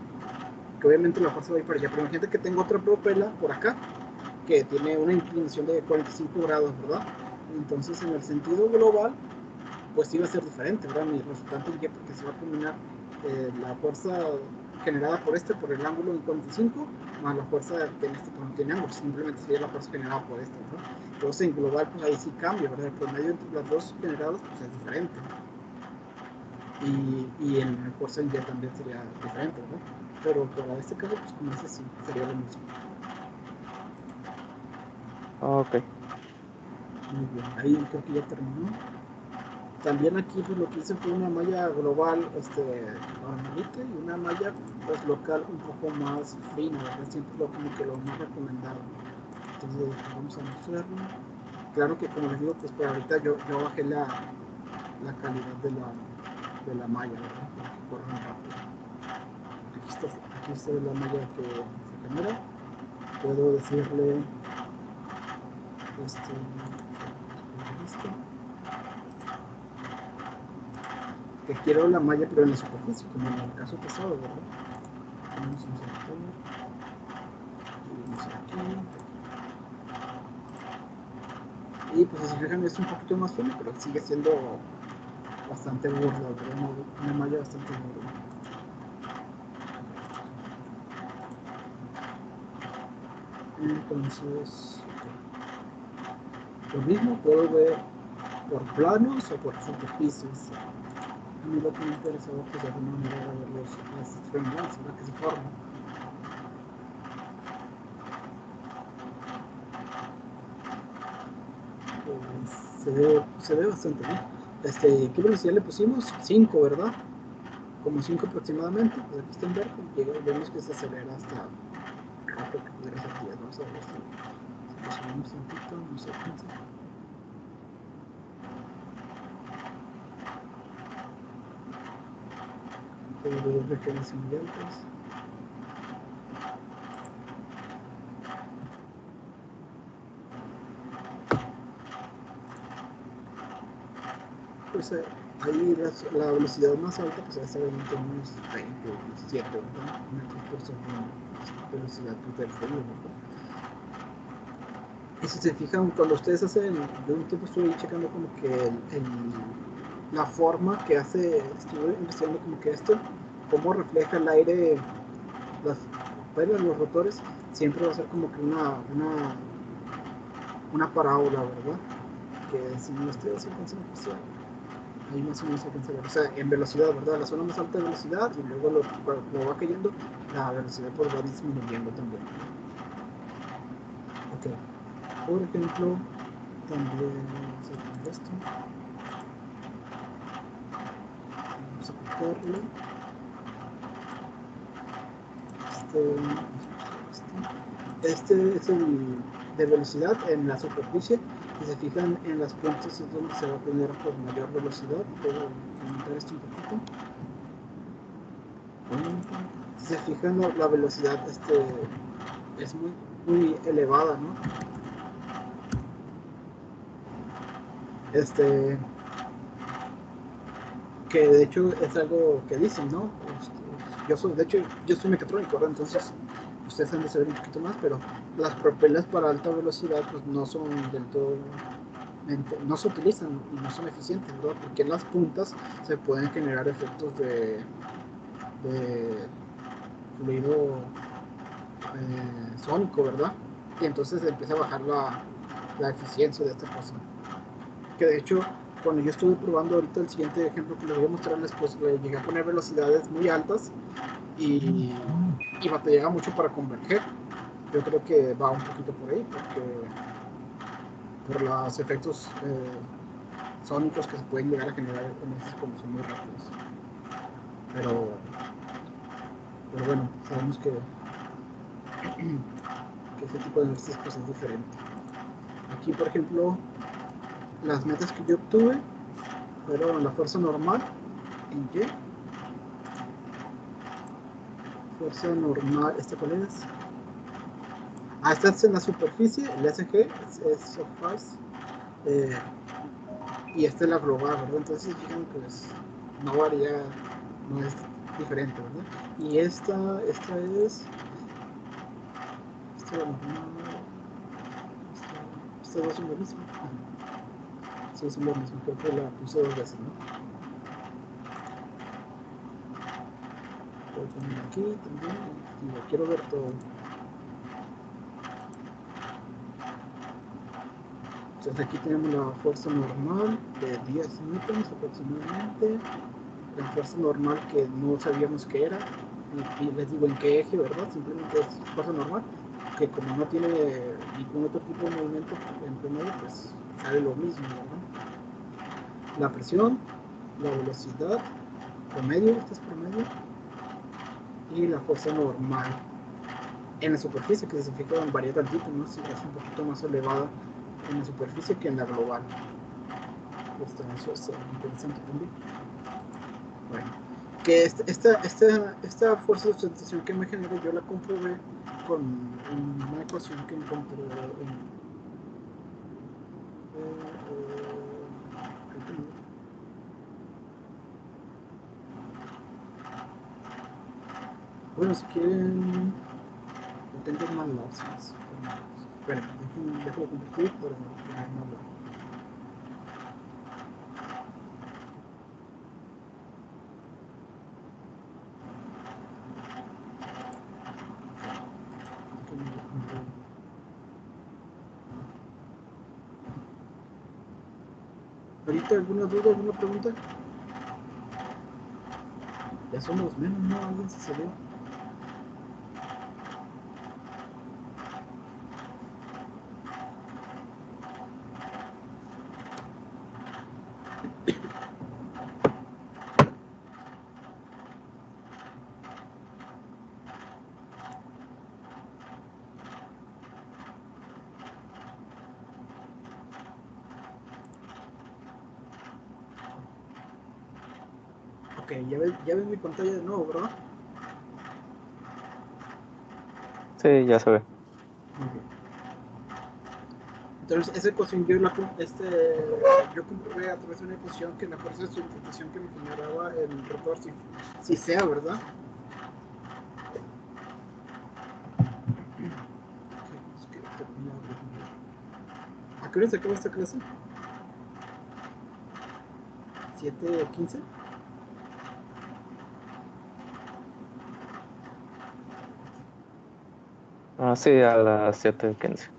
que obviamente la fuerza va a ir para allá, pero imagínate que tengo otra propela por acá, que tiene una inclinación de 45 grados, ¿verdad? Entonces, en el sentido global, pues sí va a ser diferente, ¿verdad? Mi resultante en Y, porque se va a combinar la fuerza generada por el ángulo en 45, más la fuerza que en este no tiene ángulo, simplemente sería la fuerza generada por este, ¿verdad? Entonces, en global, pues ahí sí cambia, ¿verdad? El promedio entre las dos generadas, pues es diferente. Y en la fuerza en Y también sería diferente, ¿verdad? Pero para este caso, pues como ese sí, sería lo mismo. Ok. Muy bien, ahí creo que ya terminó. También aquí pues lo que hice fue una malla global normalita y una malla pues local un poco más fina, ¿verdad? Siempre como que lo más recomendado. Entonces vamos a mostrarlo. Claro que como les digo, pues por ahorita yo bajé la calidad de la malla, ¿verdad? Para que corra muy rápido. Aquí está la malla que se genera. Puedo decirle que quiero la malla pero en la superficie, como en el caso pasado, ¿verdad? Vamos a insertar, vamos aquí, y pues si se fijan es un poquito más fino, pero sigue siendo bastante gorda, ¿verdad? Una malla bastante gorda. Entonces, lo mismo puedo ver por planos o por superficies. A mí lo que me interesaba pues de alguna manera era ver las extremidades, ¿verdad? Que se forman. Se ve bastante bien. ¿Qué velocidad le pusimos? 5, ¿verdad? Como 5 aproximadamente. Pues aquí está en verde y vemos que se acelera hasta creo que pudiera ser 10. Vamos a ver si subimos un poquito, no sé, 15. Puedo ver regiones muy altas. Pues ahí la velocidad más alta pues va a estar entre unos 20, 17 metros por segundo, velocidad del frío, ¿verdad? Y si se fijan, cuando ustedes hacen, yo un tiempo estuve checando como que la forma que estuve investigando como que cómo refleja el aire, los rotores, siempre va a ser como que una parábola, ¿verdad? Que si ustedes alcanzan a apreciar, ahí más o menos se alcanza a ver, o sea, en velocidad, ¿verdad? La zona más alta de velocidad y luego cuando va cayendo, la velocidad pues va disminuyendo también. Ok, por ejemplo, también vamos a poner esto, vamos a cortarlo, este es el de velocidad en la superficie. Si se fijan en las puntas es donde se va a tener por mayor velocidad. Puedo aumentar esto un poquito. Si se fijan la velocidad es muy elevada, ¿no? Que de hecho es algo que dicen, ¿no? De hecho, yo soy mecatrónico, ¿verdad? Entonces ustedes han de saber un poquito más, pero las propelas para alta velocidad pues no son del todo, no se utilizan y no son eficientes, ¿verdad? Porque en las puntas se pueden generar efectos de fluido sónico, ¿verdad? Y entonces empieza a bajar la eficiencia de esta cosa. Que de hecho, cuando yo estuve probando ahorita el siguiente ejemplo que les voy a mostrarles, pues le llegué a poner velocidades muy altas y batallaba mucho para converger. Yo creo que va un poquito por ahí, por los efectos sónicos que se pueden llegar a generar en estos cuando son muy rápidos. pero bueno, sabemos que ese tipo de ejercicios pues, es diferente. Aquí, por ejemplo, las metas que yo obtuve fueron la fuerza normal en Y, fuerza normal, ¿esta cuál es? Esta es en la superficie, el SG es surface, y esta es la global, ¿verdad? Entonces, fijan que pues, no varía, no es diferente, ¿verdad? Y esta es estas dos son lo mismo. Sí, son lo mismo, creo que la puse dos veces, ¿no? Voy a poner aquí también y lo quiero ver todo. Entonces aquí tenemos la fuerza normal de 10 newtons aproximadamente, la fuerza normal que no sabíamos qué era, y les digo en qué eje, ¿verdad? Simplemente es fuerza normal, que como no tiene ningún otro tipo de movimiento en promedio, pues sale lo mismo, ¿verdad? La presión, la velocidad, promedio, este es promedio, y la fuerza normal en la superficie, que se fija varía tantito, ¿no? Si es un poquito más elevada en la superficie que en la global. Eso es interesante también. Bueno, que esta fuerza de sustentación que me genera yo la comprobé con una ecuación que encontré bueno, si quieren intenten más largas. Esperen, déjalo compartir para tener más largas. ¿Ahorita alguna duda, alguna pregunta? Ya somos menos, ¿no? Alguien se salió. Ok, ya ven mi pantalla de nuevo, ¿verdad? Sí, ya se ve. Muy bien. Entonces, esa ecuación yo comprobé a través de una ecuación que la fuerza de sustentación que me generaba el rotor sí sea, ¿verdad? ¿A qué hora se acaba esta clase? ¿7:15? Ah, sí, a las 7:15.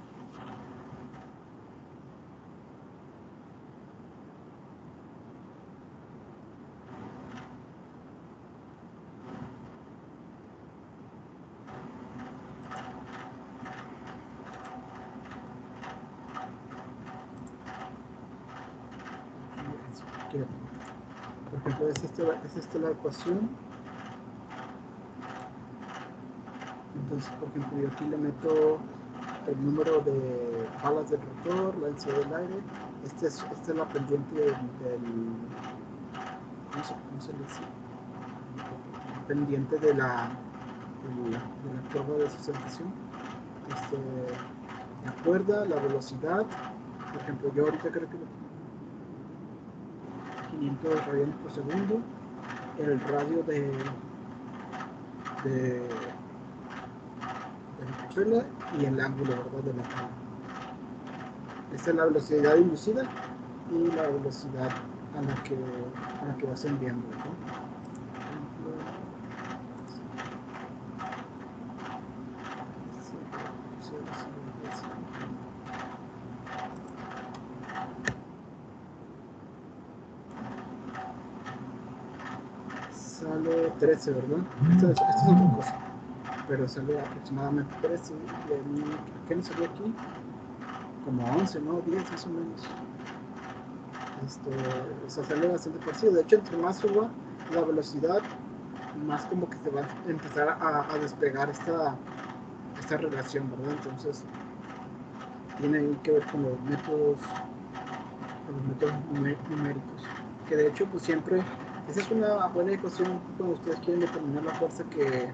Por ejemplo, es esta la ecuación. Entonces, por ejemplo, yo aquí le meto el número de balas del rotor, la densidad del aire. Esta es la pendiente ¿cómo se le dice? Pendiente de la curva de sustentación. La cuerda, la velocidad. Por ejemplo, yo ahorita creo que 500 radianes por segundo. El radio de la tutela y el ángulo, ¿verdad? De la tabla. Esta es la velocidad inducida y la velocidad a la que vas enviando, ¿no? Sale 13, ¿verdad? Esta es otra cosa, pero sale aproximadamente 13. Y a mí, ¿qué me salió aquí? Como 11, ¿no? 10 más o menos. O sea, sale bastante parecido. De hecho, entre más suba la velocidad, más como que se va a empezar a despegar esta relación, ¿verdad? Entonces tiene que ver con los métodos numéricos, que de hecho pues siempre esa es una buena ecuación cuando ustedes quieren determinar la fuerza que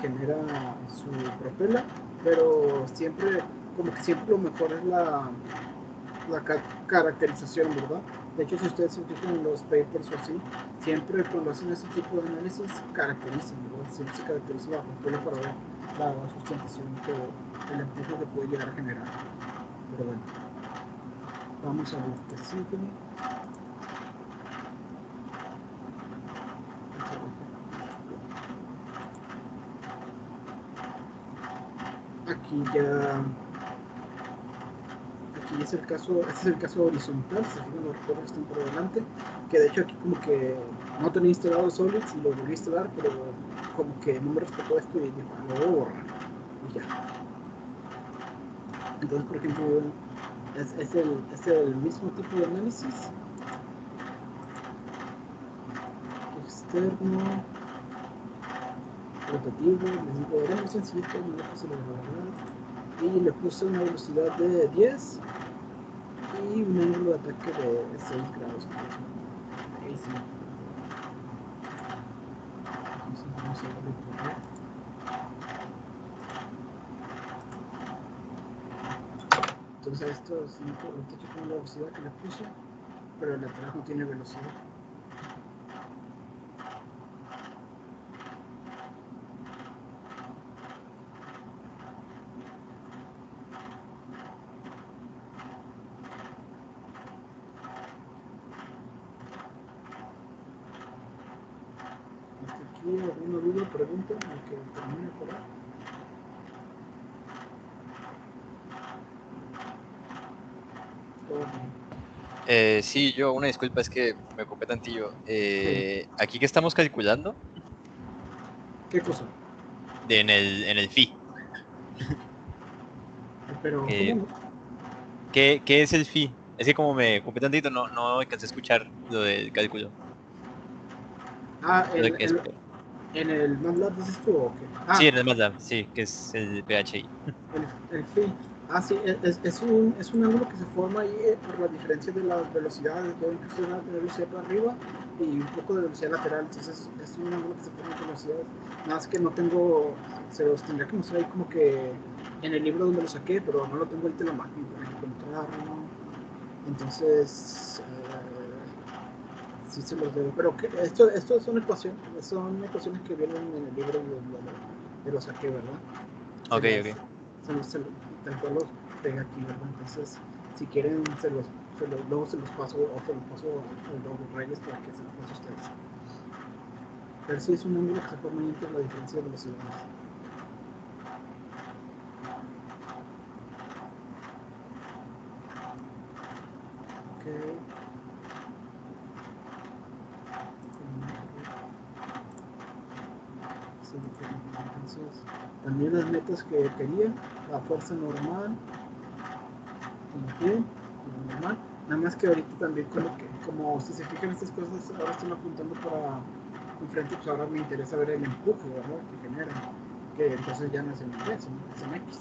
genera su propela, pero siempre como que siempre lo mejor es la caracterización, ¿verdad? De hecho, si ustedes se fijan en los papers o así, siempre cuando hacen ese tipo de análisis caracterizan, ¿verdad? Siempre se caracteriza la propela para ver la sustentación que el empuje que puede llegar a generar. Pero bueno, vamos a ver qué sigue. Aquí ya aquí es el caso, este es el caso horizontal, se fijan los recortes están por delante, que de hecho aquí como que no tenía instalado Solids y lo volví a instalar, pero como que no me respetó esto y dijo, lo voy a borrar. Y ya. Entonces, por ejemplo, es el mismo tipo de análisis. Externo, rotativo, les digo, era muy sencillo, no le puse la velocidad y le puse una velocidad de 10 y un ángulo de ataque de 6 grados. Ahí sí. Vamos a verlo por acá. Entonces esto es con la velocidad que le puse, pero el lateral no tiene velocidad. Hasta aquí alguna duda, pregunta, aunque termine por ahí. Todo bien. Sí, yo, una disculpa, es que me ocupé tantillo. Sí. ¿Aquí qué estamos calculando? ¿Qué cosa? En el phi. Pero, Eh, ¿cómo no? ¿qué es el phi? Es que como me ocupé tantito, no alcancé a escuchar lo del cálculo. Ah, Lo de que es, en el MATLAB dices tú o qué? sí, Ah, en el MATLAB, sí, que es el PHI. el phi. Ah, sí, es un ángulo que se forma ahí por la diferencia de las velocidades. Yo incluso una velocidad para arriba y un poco de velocidad lateral. Entonces es un ángulo que se forma por velocidades. Nada más que no tengo, se los tendría que mostrar ahí como que en el libro donde lo saqué, pero no lo tengo ahorita en la máquina para encontrarlo. Entonces, sí se los debo. Pero esto son ecuaciones que vienen en el libro de lo saqué, ¿verdad? Ok, ok. Tal cual los pega aquí, ¿verdad? Entonces, si quieren, luego se los paso o se los paso a los reyes para que se los pase a ustedes. Pero sí es un ángulo que se forma entre la diferencia de velocidades. Okay. Entonces, también las metas que quería, la fuerza normal, bien, normal. Nada más que ahorita también como si se fijan estas cosas, ahora estoy apuntando para enfrente, pues ahora me interesa ver el empuje, ¿verdad? Que genera, que entonces ya no es en Y, sino es en X.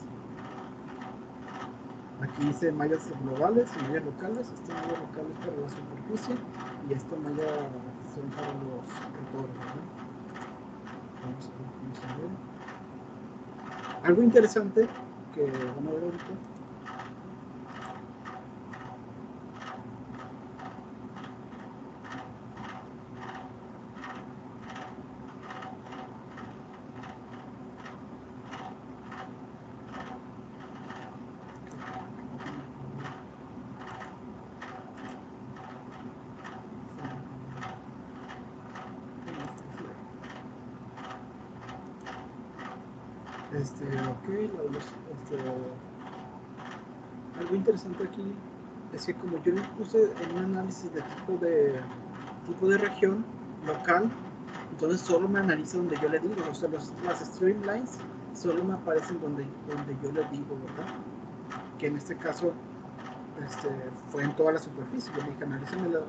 Aquí dice mallas globales y mallas locales. Esta malla local es para la superficie y esta malla son para los rotores, ¿verdad? Vamos a ver. Algo interesante que van a ver ahorita. Ok, algo interesante aquí es que como yo lo puse en un análisis de tipo de región local, entonces solo me analiza donde yo le digo, o sea, las streamlines solo me aparecen donde yo le digo, ¿verdad? Que en este caso fue en toda la superficie. Yo le dije, analízame el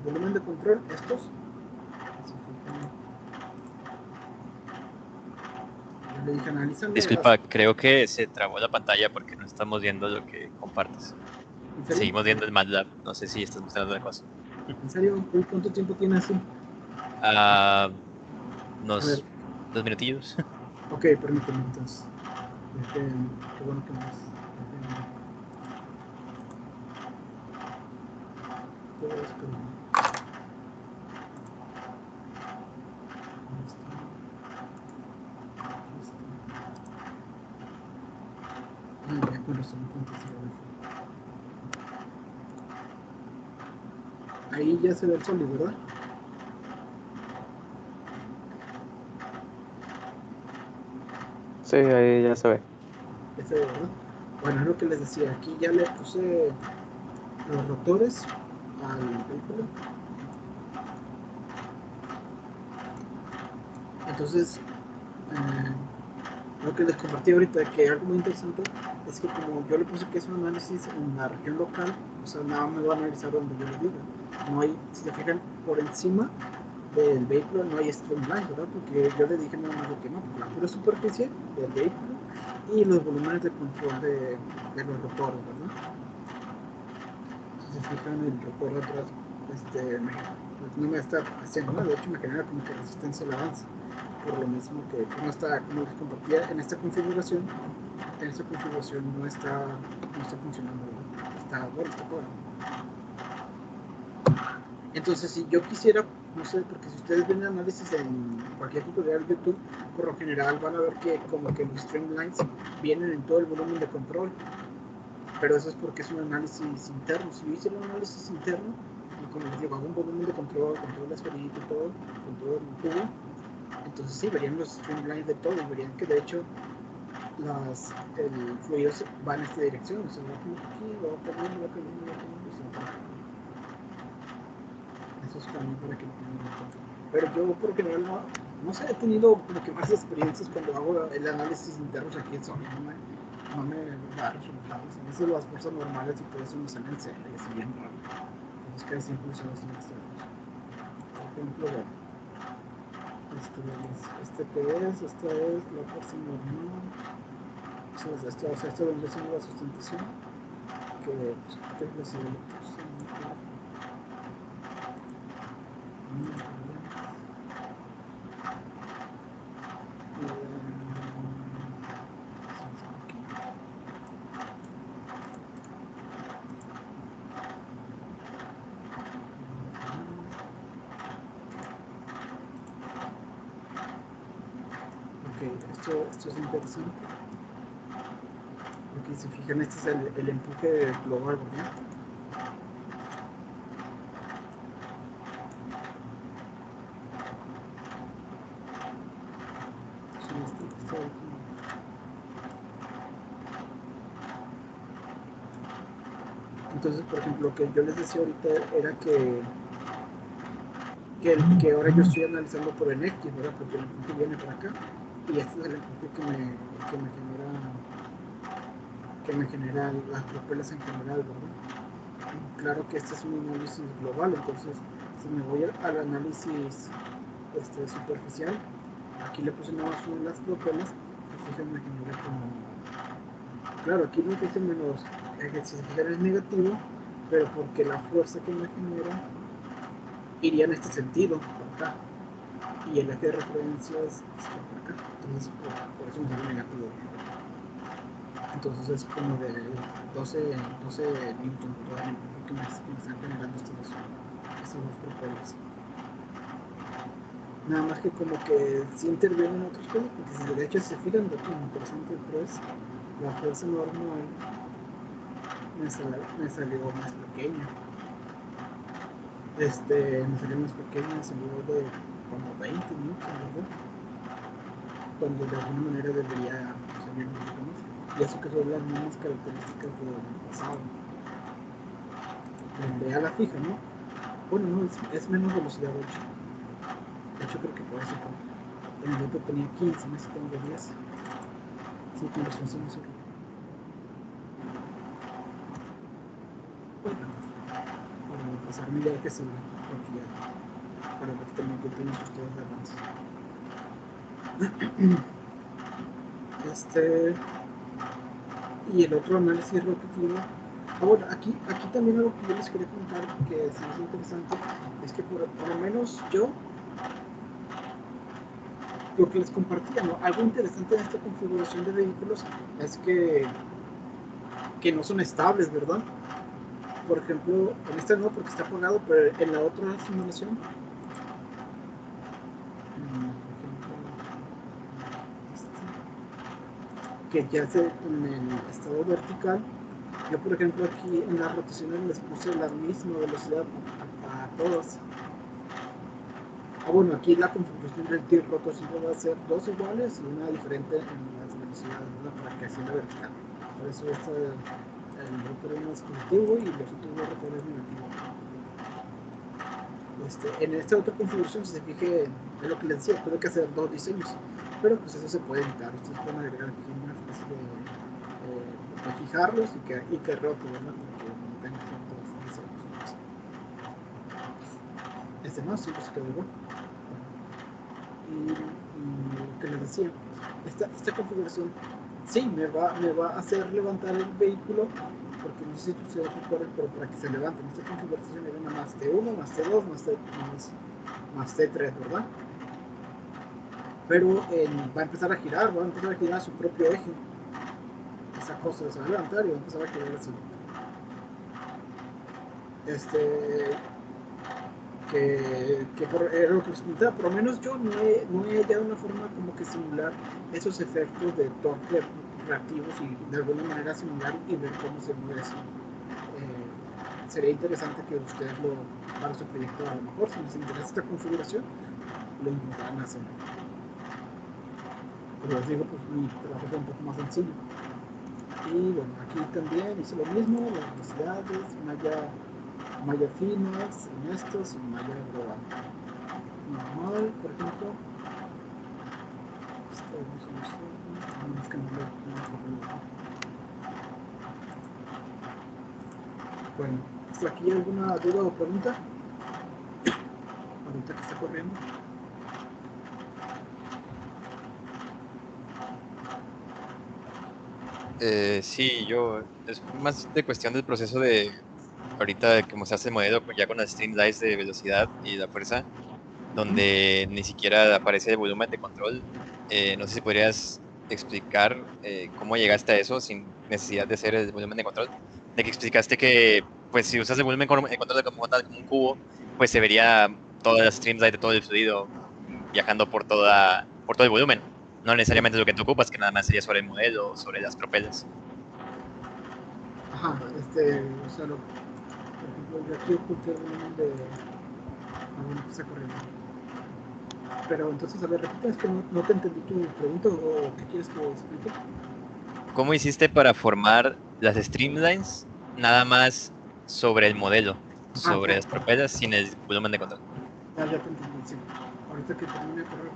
volumen de control, estos. Le dije, analízame. Disculpa, creo que se trabó la pantalla porque no estamos viendo lo que compartes. ¿En serio? Seguimos viendo el MATLAB. No sé si estás mostrando otra cosa. ¿En serio? Uy, ¿cuánto tiempo tiene así? Ah, A unos ver. 2 minutillos. Ok, permíteme entonces. Qué bueno que más. Todo esto. Ya con razón, ahí ya se ve el sólido, ¿verdad? Sí, ahí ya se ve. Ya se ve, ¿verdad? Bueno, es lo que les decía. Aquí ya le puse los rotores al vehículo. Entonces, lo que les compartí ahorita, que algo muy interesante es que como yo le puse que es un análisis en la región local, o sea, nada me va a analizar donde yo le diga. No hay, si se fijan, por encima del vehículo no hay streamline, ¿verdad? Porque yo le dije nada más que no, la pura superficie del vehículo y los volúmenes de control de los rotores, ¿verdad? Si se fijan, el rotor de atrás pues no me está haciendo nada, de hecho me genera como que resistencia al avance, por lo mismo que no está, como les compartía, en esta configuración no está funcionando, está bueno, está fuera. Entonces, si yo quisiera, no sé, porque si ustedes ven análisis en cualquier tutorial de YouTube, por lo general van a ver que como que los streamlines vienen en todo el volumen de control, pero eso es porque es un análisis interno. Si yo hiciera un análisis interno, y como les digo, hago un volumen de control la esferita y todo, con todo el tubo, entonces sí, verían los streamlines de todo y verían que de hecho el fluido va en esta dirección, o sea, va como aquí, va cayendo, va cayendo, va cayendo, o sea, eso es también para que lo tengan en cuenta. Pero yo por lo general no sé, he tenido como que más experiencias cuando hago el análisis internos aquí en Sony, no me da resultados. A veces las cosas normales y todo eso me salen cero y así bien raro. Entonces casi siempre son así extraños. Por ejemplo, esta es la fuerza normal. O sea, esto vendría siendo la sustentación, que pues, ¿qué es la civilización? Esto es interesante. Porque si se fijan, este es el empuje global, ¿verdad? Entonces, por ejemplo, lo que yo les decía ahorita era que ahora yo estoy analizando por el X, ¿verdad? Porque el empuje viene por acá y este es el empuje que me genera las propelas en general, ¿verdad? Y claro que este es un análisis global, entonces si me voy al análisis superficial, aquí le puse nada más una de las propelas, y fíjense, me genera como, claro, aquí no dice menos, si se fijan es negativo, pero porque la fuerza que me genera iría en este sentido, por acá, y el eje de referencia es por acá, entonces por eso me sale negativo. Entonces es como de 12 newton por el empuje que me están generando estas dos propelas. Nada más que como que sí intervienen otras cosas, porque de hecho si se fijan, lo interesante es la fuerza normal me salió más pequeña. Me salió más pequeña, me salió de como 20 newton, ¿verdad? Cuando de alguna manera debería salir un poquito más. Y eso que son las mismas características del pasado. Donde a la fija, ¿no? Bueno, no, es menos velocidad 8. De hecho creo que por eso en el otro tenía 15, en este tengo 10. Sí, con razón se me subió. Bueno, para pasar mi idea que sí, porque ya, para ver también que tienen ustedes de avance. Y el otro análisis rotativo. Bueno, aquí también algo que yo les quería comentar que es interesante es que por lo menos yo lo que les compartía, ¿no? Algo interesante de esta configuración de vehículos es que no son estables, ¿verdad? Por ejemplo, en esta no porque está apagado, pero en la otra simulación, que ya es en el estado vertical, yo por ejemplo aquí en las rotaciones les puse la misma velocidad a todas. Bueno, aquí la configuración del tilt rotativo va a ser dos iguales y una diferente en las velocidades, ¿verdad? Para que sea la vertical. Por eso el rotor es positivo y los otros dos rotores negativos. En esta otra configuración, si se fije, es lo que les decía, tuve que hacer dos diseños, pero pues eso se puede evitar. Ustedes pueden agregar aquí una especie de fijarlos y que rote, ¿verdad? Porque no tengan tantos diseños. No, sí, pues quedó igual. Y lo que les decía, esta configuración sí me va a hacer levantar el vehículo, porque no sé si ustedes recuerdan, pero para que se levante en esta configuración le viene más T1, más T2, más T3, ¿verdad? Pero va a empezar a girar, a su propio eje. Esa cosa se va a levantar y va a empezar a girar así. Que por lo que les comentaba, por lo menos yo no he hallado una forma como que simular esos efectos de torque reactivos y de alguna manera simular y ver cómo se mueve eso. Sería interesante que ustedes para su proyecto, a lo mejor, si les interesa esta configuración, lo intentaran hacer. Pero les digo, pues mi trabajo es un poco más sencillo. Y bueno, aquí también hice lo mismo, las velocidades, malla finas en estos y malla global. Normal, por ejemplo. Bueno, ¿hasta aquí alguna duda o pregunta? Ahorita que está corriendo. Sí, es más de cuestión del proceso de ahorita como se hace el modelo ya con las streamlines de velocidad y la fuerza, donde ni siquiera aparece el volumen de control. No sé si podrías explicar cómo llegaste a eso sin necesidad de hacer el volumen de control. De que explicaste que pues si usas el volumen de control como un cubo, pues se vería todas las streamlines de todo el fluido viajando por todo el volumen. No necesariamente lo que te ocupas, que nada más sería sobre el modelo o sobre las propelas. Ajá, o sea, por ejemplo, yo aquí oculté el volumen de alguna que está corriendo. Pero entonces, a ver, repita, es que no te entendí tu pregunta o qué quieres que explique. ¿Cómo hiciste para formar las streamlines nada más sobre el modelo, Ah, sobre ya, las propelas sin el volumen de control? ya te entendí, sí. Ahorita que termine de correr,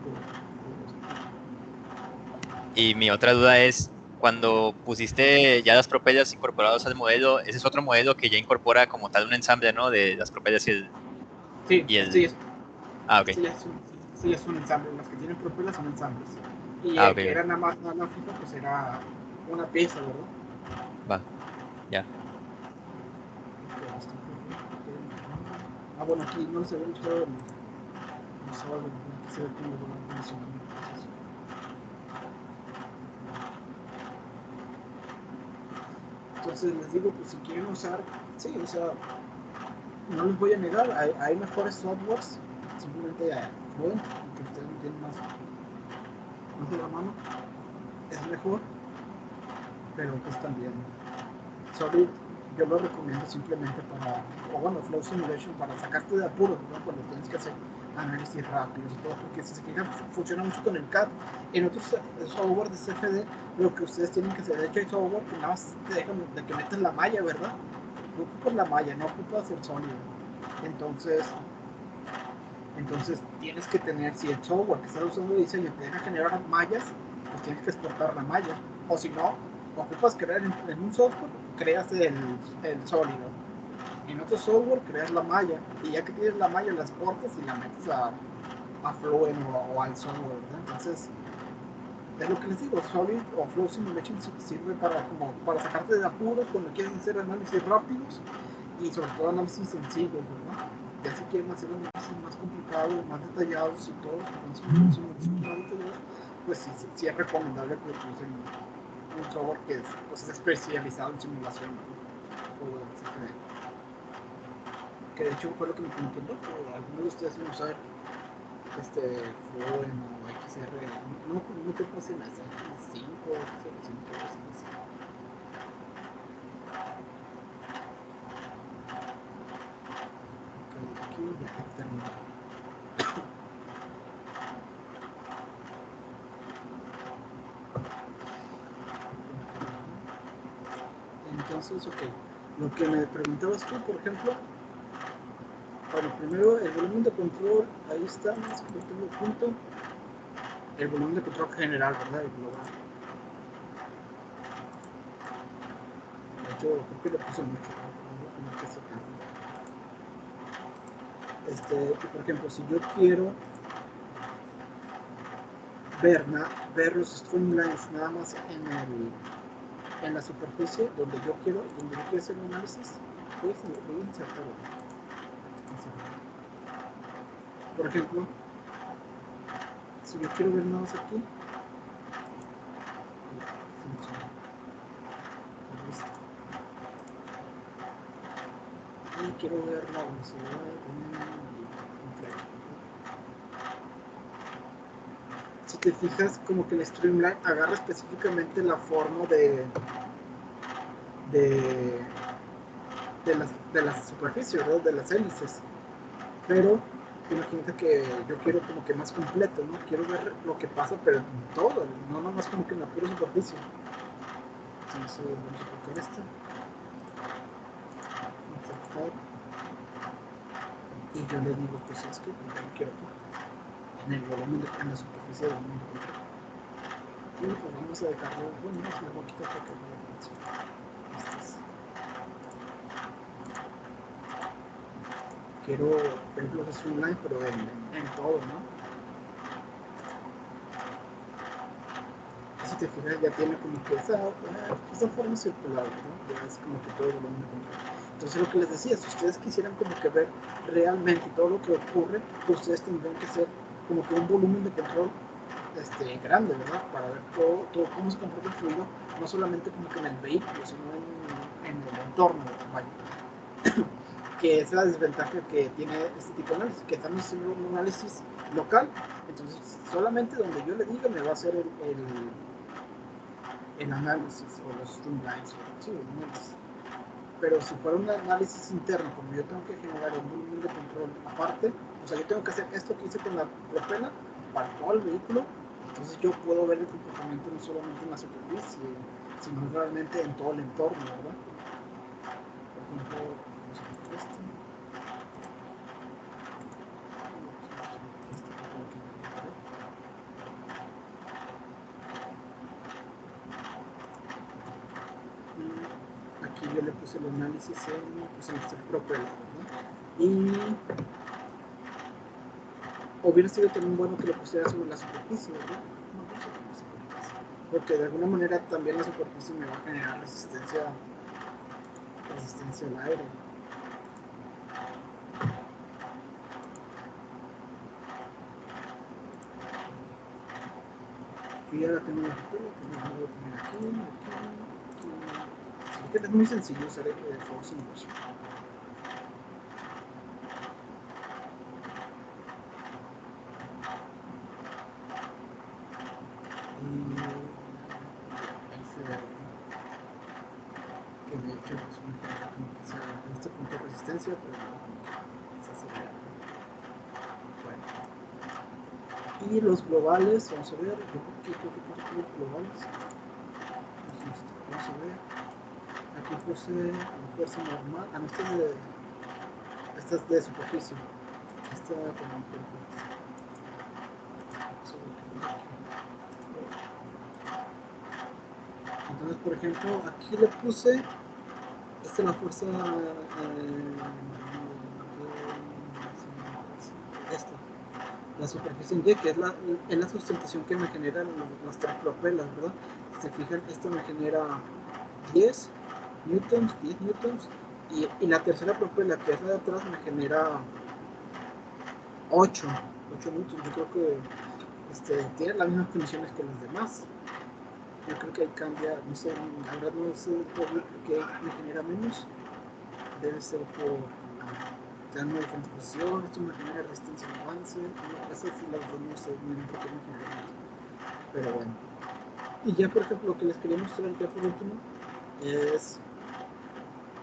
Y mi otra duda es, cuando pusiste ya las propelas incorporadas al modelo, ese es otro modelo que ya incorpora como tal un ensamble, ¿no? De las propelas sí, y sí, el... Ah, ok. sí, es un ensamble. Las que tienen propelas son ensambles. Y Ah, el ok, que ok. era nada más fijo, pues era una pieza, ¿verdad? Va, ya. Bueno, aquí no se ve el todo el sábado, se ve cómo va funcionando el proceso. Entonces les digo, pues si quieren usar, sí, o sea, no les voy a negar, hay mejores softwares, simplemente pueden, que ustedes no tienen más de la mano, es mejor, pero pues también, Solid yo lo recomiendo simplemente Flow Simulation para sacarte de apuros, ¿no? Cuando tienes que hacer análisis rápidos y todo, porque si se fijan, funciona mucho con el CAD. En otros software de CFD, lo que ustedes tienen que hacer, de hecho hay software que nada más te dejan de que metes la malla, ¿verdad? No ocupas la malla, no ocupas el sólido. Entonces tienes que tener, si el software que estás usando de diseño te deja generar mallas, pues tienes que exportar la malla. O si no, ocupas crear en un software, creas el sólido. En otro software creas la malla. Y ya que tienes la malla, la exportas y la metes a Fluent o al software, ¿verdad? Entonces, es lo que les digo, Solid o Flow Simulation sirve para sacarte de apuros cuando quieren hacer análisis rápidos y sobre todo análisis sencillos, ¿verdad? Ya si quieren hacer análisis más complicados, más detallados y todo, más detallados, pues sí es recomendable que utilicen un software que pues, es especializado en simulación, ¿no? O en que de hecho fue lo que me comentó, que algunos de ustedes van a usar Flow o XR, no te pasen a hacer 5 o 5. Aquí ya terminó. Entonces, ok, lo que me preguntabas tú, por ejemplo, bueno, primero el volumen de control, ahí estamos, último punto, el volumen de control general, ¿verdad? El global. Yo creo que le puse mucho, ¿no? Por ejemplo, si yo quiero ver los streamlines nada más en la superficie donde yo quiero hacer un análisis, voy a insertarlo. Por ejemplo, si yo quiero ver nada más aquí, y quiero ver la velocidad en flecha. Si te fijas, como que el streamline agarra específicamente la forma de las superficies, ¿verdad? De las hélices. Pero imagínate que yo quiero como que más completo, ¿no? Quiero ver lo que pasa, pero en todo, no nomás como que en la pura superficie. Entonces vamos a tocar esta. Y yo le digo, pues es que yo quiero en el volumen en la superficie del mundo. Y pues vamos a dejarlo, bueno, no, me voy a quitar porque no lo quiero ver los streamline, pero en todo, ¿no? Si te fijas, ya tiene como que esa forma circular, ¿no? Ya es como que todo el volumen de control. Entonces, lo que les decía, si ustedes quisieran como que ver realmente todo lo que ocurre, pues ustedes tendrían que hacer como que un volumen de control grande, ¿verdad? Para ver todo cómo se comporta el fluido, no solamente como que en el vehículo, sino en el entorno, vaya. Que es la desventaja que tiene este tipo de análisis, que estamos haciendo un análisis local, entonces solamente donde yo le diga me va a hacer el análisis o los streamlines, sí, el análisis. Pero si fuera un análisis interno, como yo tengo que generar un volumen de control aparte, o sea, yo tengo que hacer esto que hice con la propela para todo el vehículo, entonces yo puedo ver el comportamiento no solamente en la superficie, sino realmente en todo el entorno, ¿verdad? Por ejemplo, aquí yo le puse el análisis en el propela, ¿no? Y hubiera sido también bueno que lo pusiera sobre la superficie, ¿verdad? No, porque de alguna manera también la superficie me va a generar resistencia al aire. Yo ya la tengo en la tutela, también la voy a poner aquí. Es muy sencillo usar el Flow Simulation. Y ahí se ve que de hecho es una cosa como que sea en este punto de resistencia, pero se acelera. Bueno. Y los globales, vamos a ver, yo creo que puse los globales. Vamos a ver. Aquí puse la fuerza normal. Ah, no, esta es de superficie. Esta como entonces, por ejemplo, aquí le puse esta es la fuerza esta. la superficie en Y, que es la sustentación que me generan las tres propelas, ¿verdad? Si se fijan, esto me genera 10 newtons, y la tercera propela, que es la de atrás, me genera 8 newtons. Yo creo que tiene las mismas condiciones que los demás. Yo creo que ahí cambia, no sé, la verdad no sé por qué me genera menos. Debe ser por dando diferentes posiciones, esto me genera resistencia al avance. No, eso sí, la verdad no sé muy bien por qué me genera menos. Pero bueno. Y ya, por ejemplo, lo que les quería mostrar ya por último es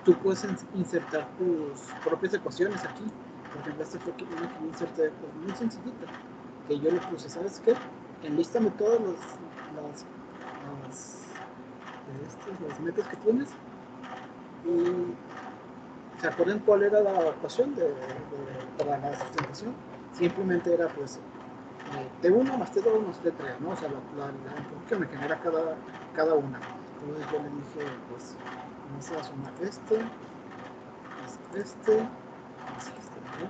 tú puedes insertar tus propias ecuaciones aquí. Por ejemplo, esta fue una que yo inserté, pues, muy sencillita, que yo le puse, ¿sabes qué? Enlístame todas las metas que tienes y ¿se acuerdan cuál era la ecuación para la sustentación? Simplemente era pues T1 más T2 más T3, ¿no? O sea, la empuje que me genera cada una. Entonces yo le dije, pues, vamos a sumar así que está bien.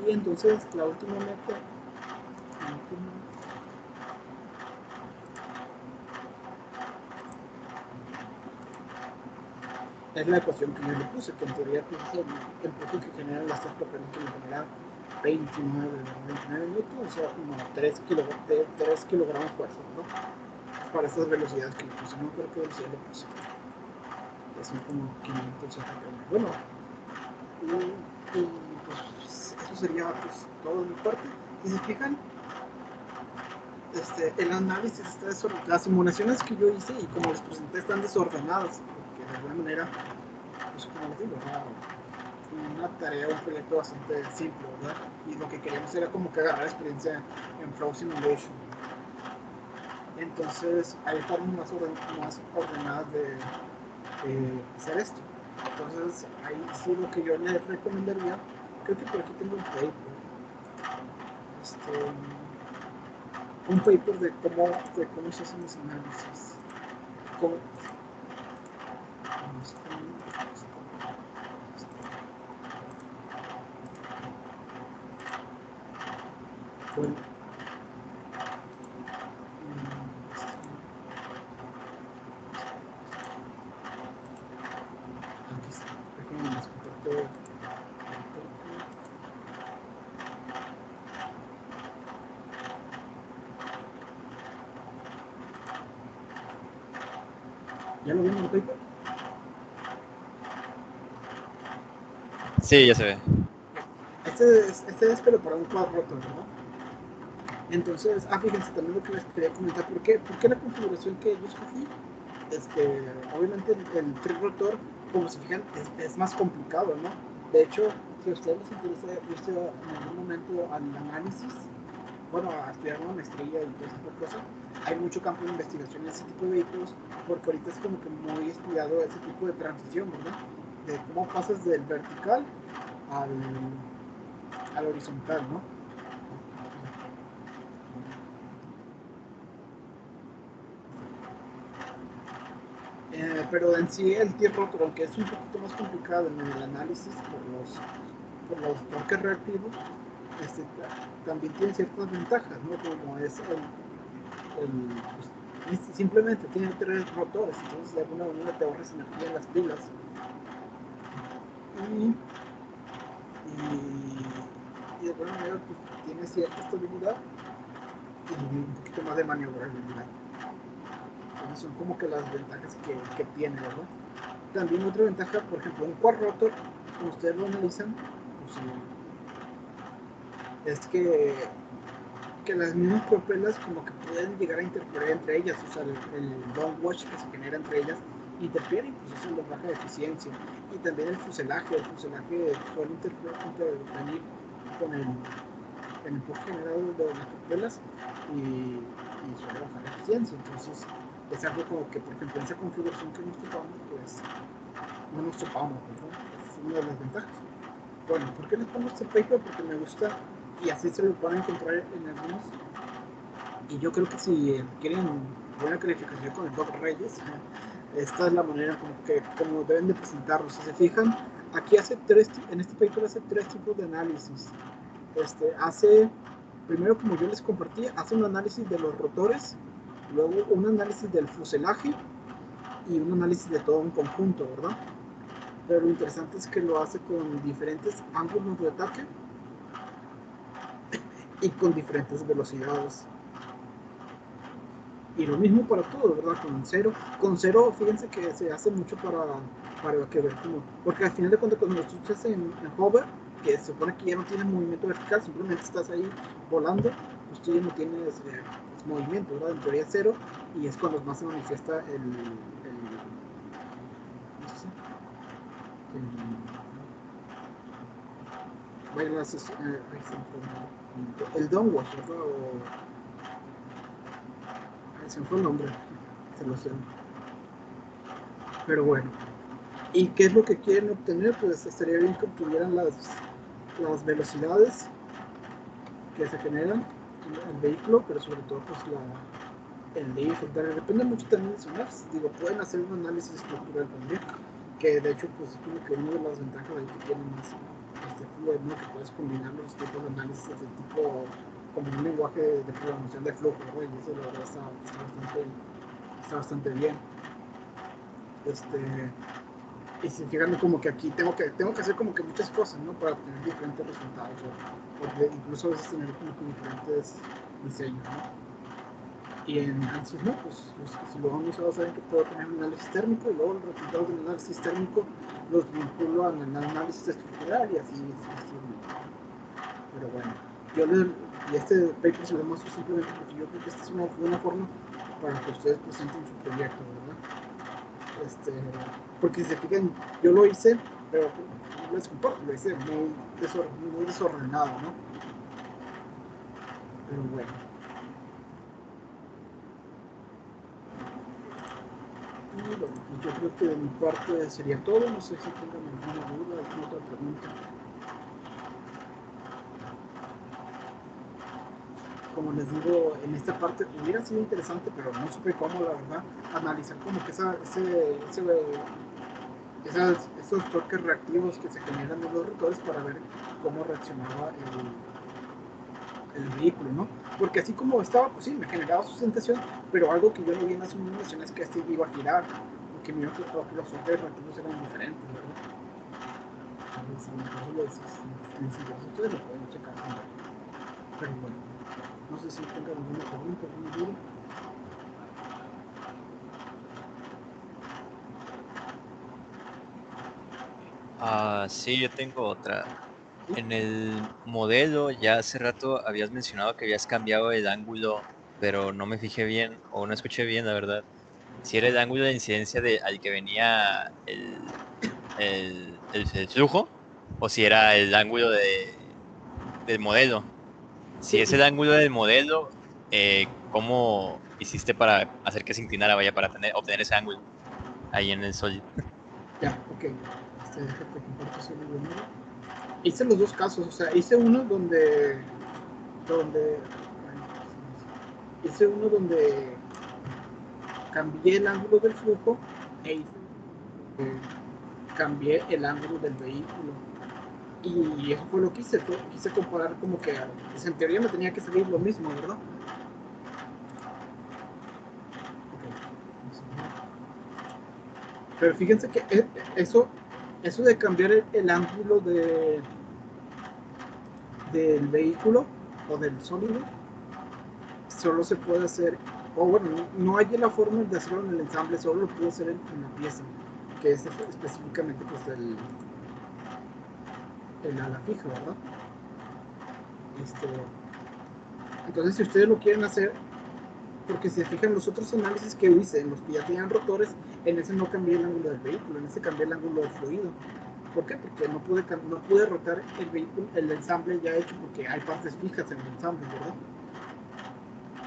Y entonces la última meta, es la ecuación que yo le puse, que en teoría pues, es el empuje que generan las tres propelas que me generan 29 newtons, o sea, como 3 kilogramos fuerza, ¿no? Para estas velocidades que le puse, no creo que velocidad le puse, que son como 570. Bueno, y pues eso sería pues todo de mi parte. Si se fijan, el análisis está desordenado, las simulaciones que yo hice y como les presenté están desordenadas, porque de alguna manera, pues como les digo, una tarea, un proyecto bastante simple, ¿verdad? Y lo que queríamos era como que agarrar experiencia en Flow Simulation. Entonces, hay formas más ordenadas de hacer esto. Entonces, ahí sí lo que yo les recomendaría, creo que por aquí tengo un paper, de cómo se hacen los análisis. Cómo, bueno, aquí está. Déjenme les comparto. ¿Ya lo vieron el paper? Sí, ya se ve. Este es pero para un quad rotor, ¿verdad? Entonces, fíjense también lo que les quería comentar. ¿Por qué la configuración que yo escogí? Obviamente el trirotor, como se fijan, es más complicado, ¿no? De hecho, si a ustedes les interesa irse en algún momento al análisis, bueno, a estudiar una maestría y todo ese tipo de cosas, hay mucho campo de investigación en ese tipo de vehículos, porque ahorita es como que muy estudiado ese tipo de transición, ¿verdad? De cómo pasas del vertical al horizontal, ¿no? Pero en sí el T-rotor, aunque es un poquito más complicado en el análisis por los torques reactivos, también tiene ciertas ventajas, ¿no? Como es pues, simplemente tiene 3 rotores, entonces de alguna manera te ahorras energía en las pilas. Y de alguna manera pues, tiene cierta estabilidad y un poquito más de maniobrabilidad. Entonces son como que las ventajas que tiene, ¿verdad? También otra ventaja, por ejemplo, un quad rotor, como ustedes lo analizan, pues, es que las mismas propelas como que pueden llegar a interferir entre ellas, o sea, el downwash que se genera entre ellas interfiere, y pues eso les baja de eficiencia. Y también el fuselaje suele intervenir con el empuje generado de las propelas y suele bajar la eficiencia. Entonces es algo como que, por ejemplo, en esa configuración que nos topamos, pues no nos topamos, ¿verdad? Es una de las ventajas. Bueno, ¿por qué les pongo este paper? Porque me gusta y así se lo van a encontrar en algunos. Y yo creo que si quieren buena calificación con el Doc Reyes. Esta es la manera como deben de presentarlos. Si se fijan, aquí en este paper hace 3 tipos de análisis. Primero, como yo les compartí, hace un análisis de los rotores, luego un análisis del fuselaje y un análisis de todo un conjunto, ¿verdad? Pero lo interesante es que lo hace con diferentes ángulos de ataque y con diferentes velocidades. Y lo mismo para todo, ¿verdad? Con cero, fíjense que se hace mucho para que ver cómo, porque al final de cuentas cuando tú estás en hover, que se supone que ya no tienes movimiento vertical, simplemente estás ahí volando, pues tú ya no tienes movimiento, ¿verdad? En teoría cero, y es cuando más se manifiesta el downwash, ¿verdad? Se me fue el nombre, se lo sé. Pero bueno, ¿y qué es lo que quieren obtener? Pues estaría bien que obtuvieran las velocidades que se generan en el vehículo, pero sobre todo pues el lift, depende mucho también de su análisis. Digo, pueden hacer un análisis estructural también, que de hecho pues como que una de las ventajas ahí que tienen es flujo, ¿no? Que puedes combinar los tipos de análisis de tipo como un lenguaje de programación de flujo, ¿no? Y eso la verdad está bastante bien. Y si fijan como que aquí tengo que hacer como que muchas cosas, ¿no? Para obtener diferentes resultados, o incluso a veces tener como que diferentes diseños, ¿no? Y en ANSYS no, pues si lo vamos a saber que puedo tener un análisis térmico y luego los resultados del análisis térmico los vinculo al análisis estructural y así. Pero bueno, y este paper se lo muestro simplemente porque yo creo que esta es una buena forma para que ustedes presenten su proyecto, ¿verdad? Porque si se fijan, yo lo hice, pero les comparto, lo hice muy desordenado, ¿no? Pero bueno. Y bueno, pues yo creo que de mi parte sería todo. No sé si tengan alguna duda, alguna otra pregunta. Como les digo, en esta parte hubiera sido interesante, pero no supe cómo, la verdad, analizar como que esos torques reactivos que se generan en los rotores para ver cómo reaccionaba el vehículo, ¿no? Porque así como estaba, pues sí, me generaba sustentación, pero algo que yo no vi en la simulación es que iba a girar, porque mira que los torques reactivos eran diferentes, ¿verdad? Entonces, ustedes lo pueden checar también. Pero bueno, no sé si tengan alguna pregunta, alguna duda. Sí, yo tengo otra. En el modelo ya hace rato habías mencionado que habías cambiado el ángulo, pero no me fijé bien o no escuché bien, la verdad. Si era el ángulo de incidencia al que venía el flujo o si era el ángulo del modelo. Si Sí, es el ángulo del modelo, ¿cómo hiciste para hacer que se inclinara, vaya, para obtener ese ángulo ahí en el Solid? ya, ok. Déjate comparto ese video nuevo. Hice los dos casos, o sea, hice uno donde cambié el ángulo del flujo e cambié el ángulo del vehículo. Y eso fue lo que hice, quise comparar como que, pues en teoría me tenía que salir lo mismo, ¿verdad? Pero fíjense que eso de cambiar el ángulo del vehículo o del sólido solo se puede hacer, o bueno, no hay la forma de hacerlo en el ensamble, solo lo puedo hacer en la pieza, que es específicamente pues el ala fija, ¿verdad? Entonces si ustedes lo quieren hacer, porque si se fijan los otros análisis que hice, en los que ya tenían rotores, en ese no cambié el ángulo del vehículo, en ese cambié el ángulo del fluido. ¿Por qué? Porque no pude rotar el vehículo, el ensamble ya hecho, porque hay partes fijas en el ensamble, ¿verdad?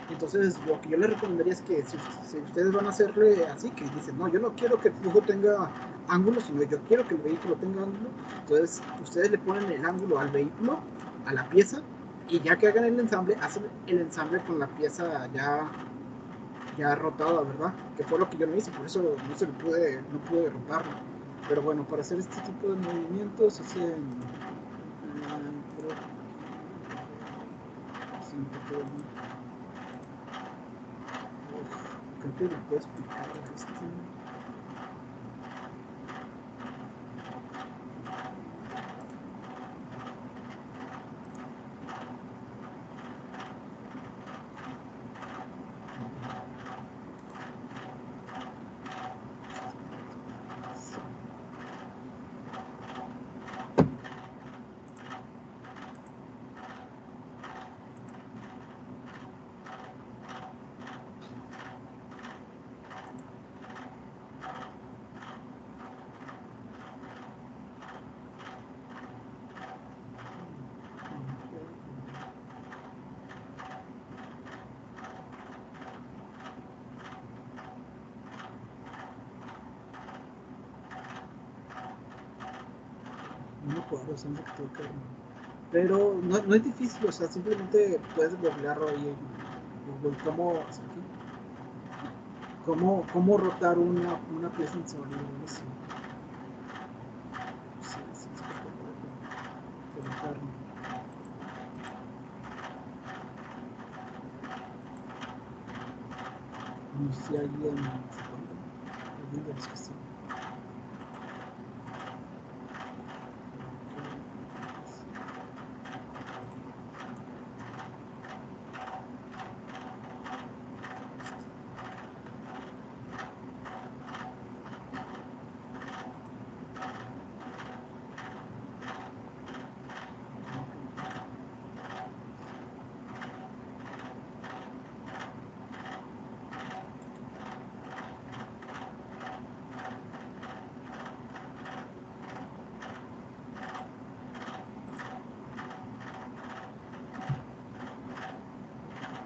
Entonces, lo que yo les recomendaría es que si ustedes van a hacerle así, que dicen, no, yo no quiero que el flujo tenga ángulo, sino yo quiero que el vehículo tenga ángulo, entonces ustedes le ponen el ángulo al vehículo, a la pieza, y ya que hagan el ensamble, hacen el ensamble con la pieza ya ya rotada, ¿verdad? Que fue lo que yo no hice, por eso no pude derrotarlo. Pero bueno, para hacer este tipo de movimientos hacen creo que lo puedo explicar esto. No me acuerdo, siempre que tengo que... Pero no es difícil, o sea, simplemente puedes googlearlo ahí en Google, cómo rotar una pieza en sonido. Sí, sí, colocarlo. No sé si alguien se acuerda, alguien de los que sí.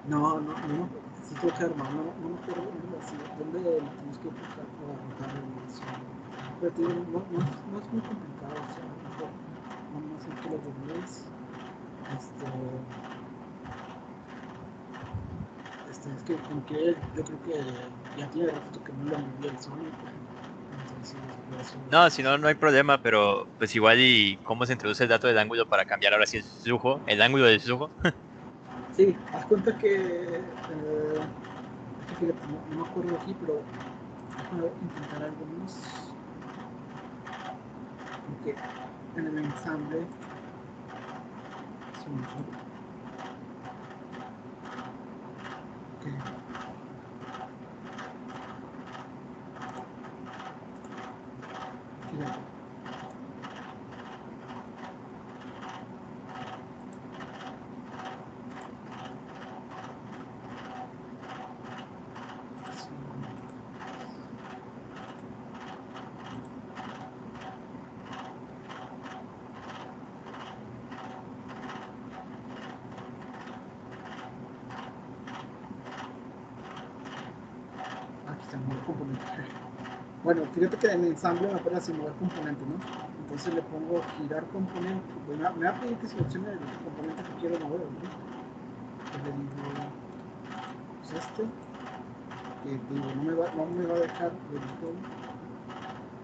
No, sí tengo que armar, no me acuerdo dónde tenemos que buscar para rotar el sonido. Pero tío, no es muy complicado, o sea, vamos a hacer que lo googlees. Es que como que yo creo que ya tiene rato que no lo moví el Sonic, entonces por eso... No, si no, no hay problema, pero pues igual y cómo se introduce el dato del ángulo para cambiar ahora sí el flujo, el ángulo del flujo. Sí, haz cuenta que fíjate, no me acuerdo aquí, pero voy a intentar algunos, porque en el ensamble es un okay. Fíjate. Aquí está, mover componente. Bueno, fíjate que en el ensamble me aparece así mover componente, ¿no? Entonces le pongo girar componente, pues me va a pedir que seleccione el componente que quiero mover, ¿no? Pues le digo, pues que digo, no me va a dejar del todo.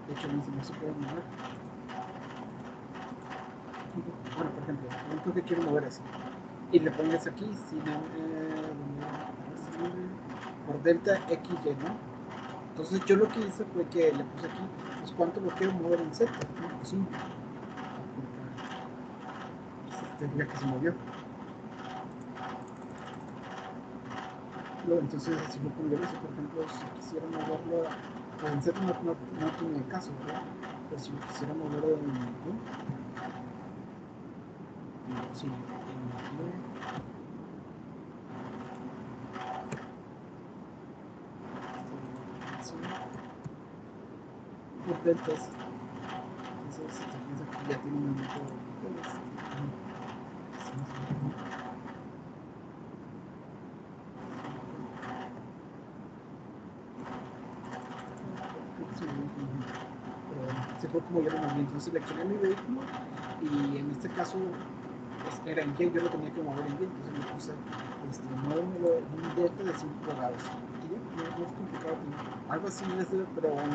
De hecho, no se puede mover. Bueno, por ejemplo, el que quiero mover así. Y le pones aquí, por delta XY, ¿no? Entonces yo lo que hice fue que le puse aquí, pues cuánto lo quiero mover en Z, ¿no? Pues 5. Tendría que se movió. Luego, entonces, si lo pongo eso, por ejemplo, si quisiera moverlo, pues en Z no tiene caso, ¿verdad? Pero si lo quisiera mover en sí, por deltas. Entonces, aquí ya tiene un momento se fue como yo lo moví. Entonces seleccioné mi vehículo y en este caso pues, era en Y, yo lo tenía que mover en Y, entonces me puse muévemelo en un delta de 5 grados. no es complicado. Algo así, pero en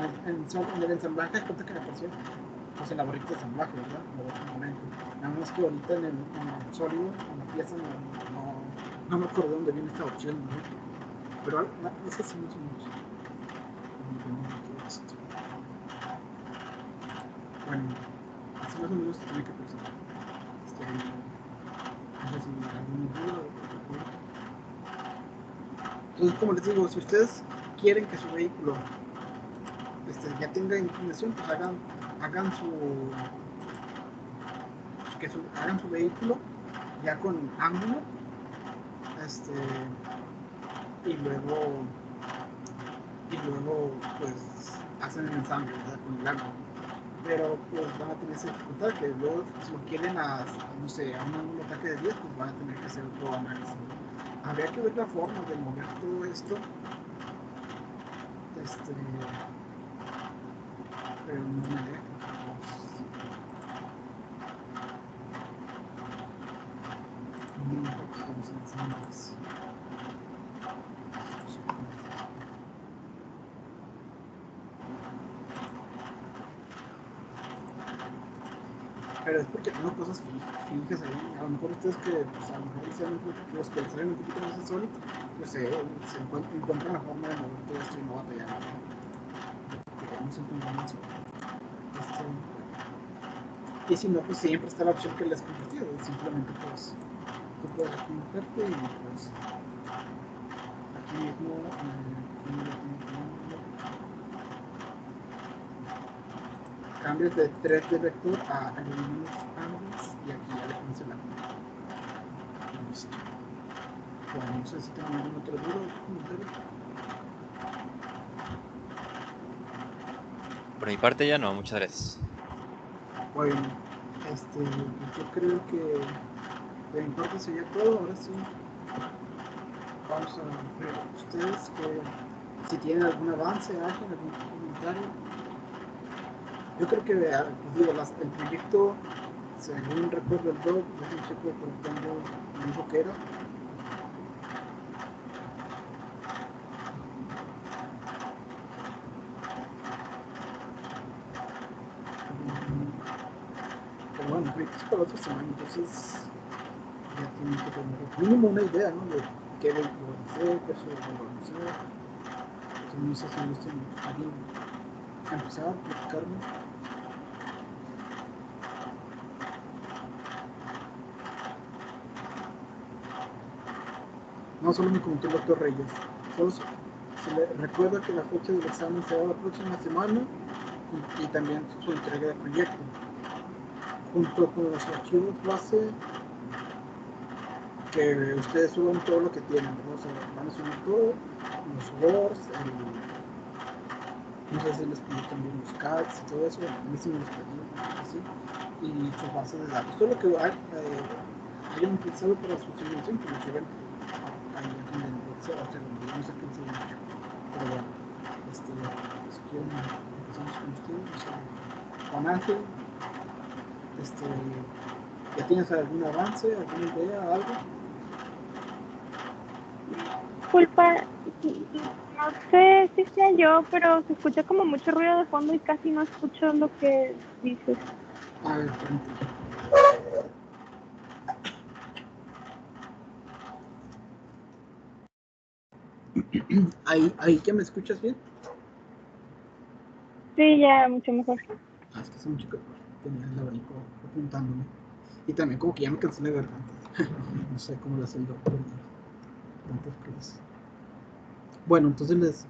el ensamblaje, cuenta que me pareció pues en la barrita de ensamblaje, ¿verdad? Como otro componente. Nada más que ahorita en el sólido, en la pieza, no me acuerdo de dónde viene esta opción, ¿no? Pero es así más o menos. Bueno, así más o menos tiene que pensar. No sé si me da alguna duda. Entonces, como les digo, si ustedes quieren que su vehículo ya tenga inclinación, pues hagan hagan su vehículo ya con ángulo, y luego pues hacen el ensamble, ¿verdad? Con el ángulo. Pero pues van a tener esa dificultad que luego si lo quieren no sé, a un ángulo ataque de 10, pues van a tener que hacer otro análisis. Habría que ver la forma de mover todo esto, pero no me deja. Pero es porque tengo cosas fijas ahí. A lo mejor ustedes que pues, a lo mejor sean los que saben un poquito más de Solid, pues se encuentran la forma de mover todo esto y no batallar. Porque no se encuentran eso. Y si no, pues siempre está la opción que les compartí. Simplemente pues tú puedes conectarte y pues aquí mismo cambias de 3 de vector a alineos ambos y aquí ya le pones el ángulo. Listo. Bueno, no sé si tengo algún otro duda o comentario. Por mi parte ya no, muchas gracias. Bueno, yo creo que de mi parte sería todo. Ahora sí, vamos a ver ustedes que si tienen algún avance, algún comentario. Yo creo que digo, el proyecto, según recuerdo el blog, no sé por cuándo dijo que era. Pero bueno, el proyecto es para otra semana, entonces ya tienen que tener mínimo una idea, ¿no? De qué vehículo van a hacer, qué suelo van a hacer. Entonces no sé si gustan alguien empezar, platicarme. No, solo me comentó el doctor Reyes. Solo se le recuerda que la fecha del examen será la próxima semana y también su entrega de proyecto. Junto con los archivos base, que ustedes suban todo lo que tienen, ¿no? O sea, van a subir todo, los Words, no sé si les pidió también los CADs y todo eso, a mí sí me los pedí, así, y sus bases de datos. Todo lo que hayan utilizado para su simulación, que lo lleven ahí en el Excel, o sea, no sé qué les hayan hecho. Pero bueno, si quieren, empezamos con ustedes, o sea, con Ángel, ¿ya tienes algún avance, alguna idea, algo? Disculpa, no sé si sea yo, pero se escucha como mucho ruido de fondo y casi no escucho lo que dices. A ver, ahí que me escuchas bien. Sí, ya, mucho mejor. Es que hace mucho que tenía el abanico apuntándome. Y también como que ya me cansé la garganta. No sé cómo lo hace el doctor. Tantas cosas. Bueno, entonces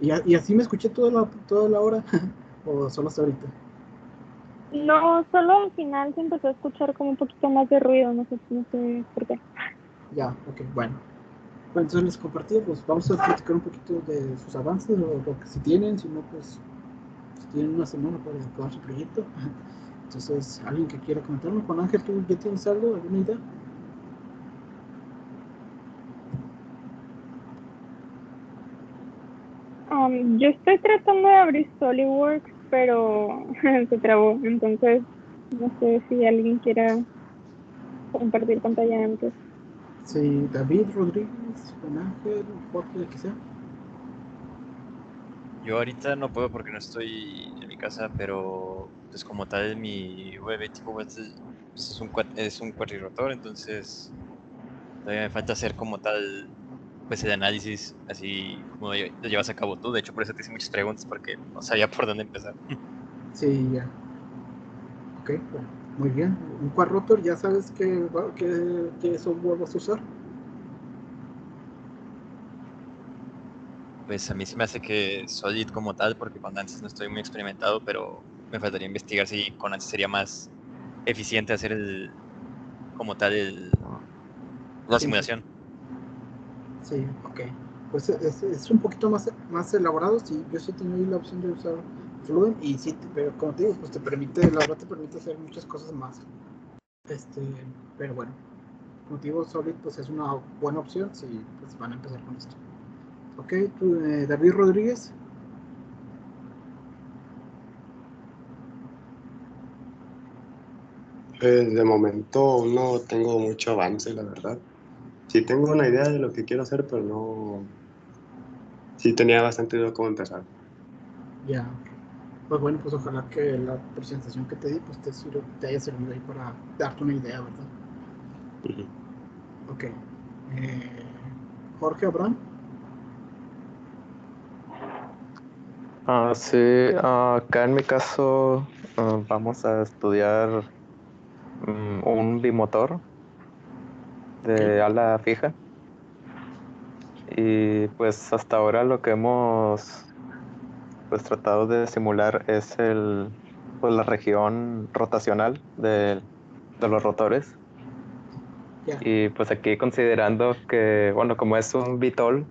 y así me escuché toda la hora. O solo hasta ahorita. No, solo al final se empezó a escuchar como un poquito más de ruido, no sé por qué. Ya, ok, bueno. Bueno, entonces les compartí, pues vamos a platicar un poquito de sus avances, lo que si tienen, si no, pues si tienen una semana para acabar su proyecto. Entonces, alguien que quiera comentarme, Juan Ángel, ¿tú ya tienes algo, alguna idea? Yo estoy tratando de abrir SolidWorks, pero se trabó, entonces no sé si alguien quiera compartir pantalla antes. Sí, David Rodríguez, Juan Ángel, Jorge, el que sea. Yo ahorita no puedo porque no estoy en mi casa, pero pues como tal mi web tipo web pues, es un cuadrirotor, entonces todavía me falta hacer como tal pues el análisis así como lo llevas a cabo tú. De hecho, por eso te hice muchas preguntas porque no sabía por dónde empezar. Sí, ya. Ok, bueno, muy bien. Un quad rotor, ya sabes qué software vas a usar. Pues a mí se me hace que Solid como tal, porque con Ansys no estoy muy experimentado, pero me faltaría investigar si con Ansys sería más eficiente hacer como tal la Sí, sí, simulación. sí, ok. Pues es un poquito más elaborado. Sí, yo sí tenía ahí la opción de usar Fluent y sí, pero como te digo, pues te permite, la verdad te permite hacer muchas cosas más. Este, pero bueno, como te digo, Solid pues es una buena opción si pues, van a empezar con esto. Ok, tú, David Rodríguez. De momento no tengo mucho avance, la verdad. Sí tengo una idea de lo que quiero hacer, pero no... Sí tenía bastante duda cómo empezar. Ya, pues bueno, pues ojalá que la presentación que te di pues te haya servido ahí para darte una idea, ¿verdad? Ujú. Ok. Jorge Abraham. Sí, acá en mi caso vamos a estudiar un bimotor Ok, de ala fija y pues hasta ahora lo que hemos pues tratado de simular es pues la región rotacional de los rotores ya, y pues aquí considerando que bueno como es un bitol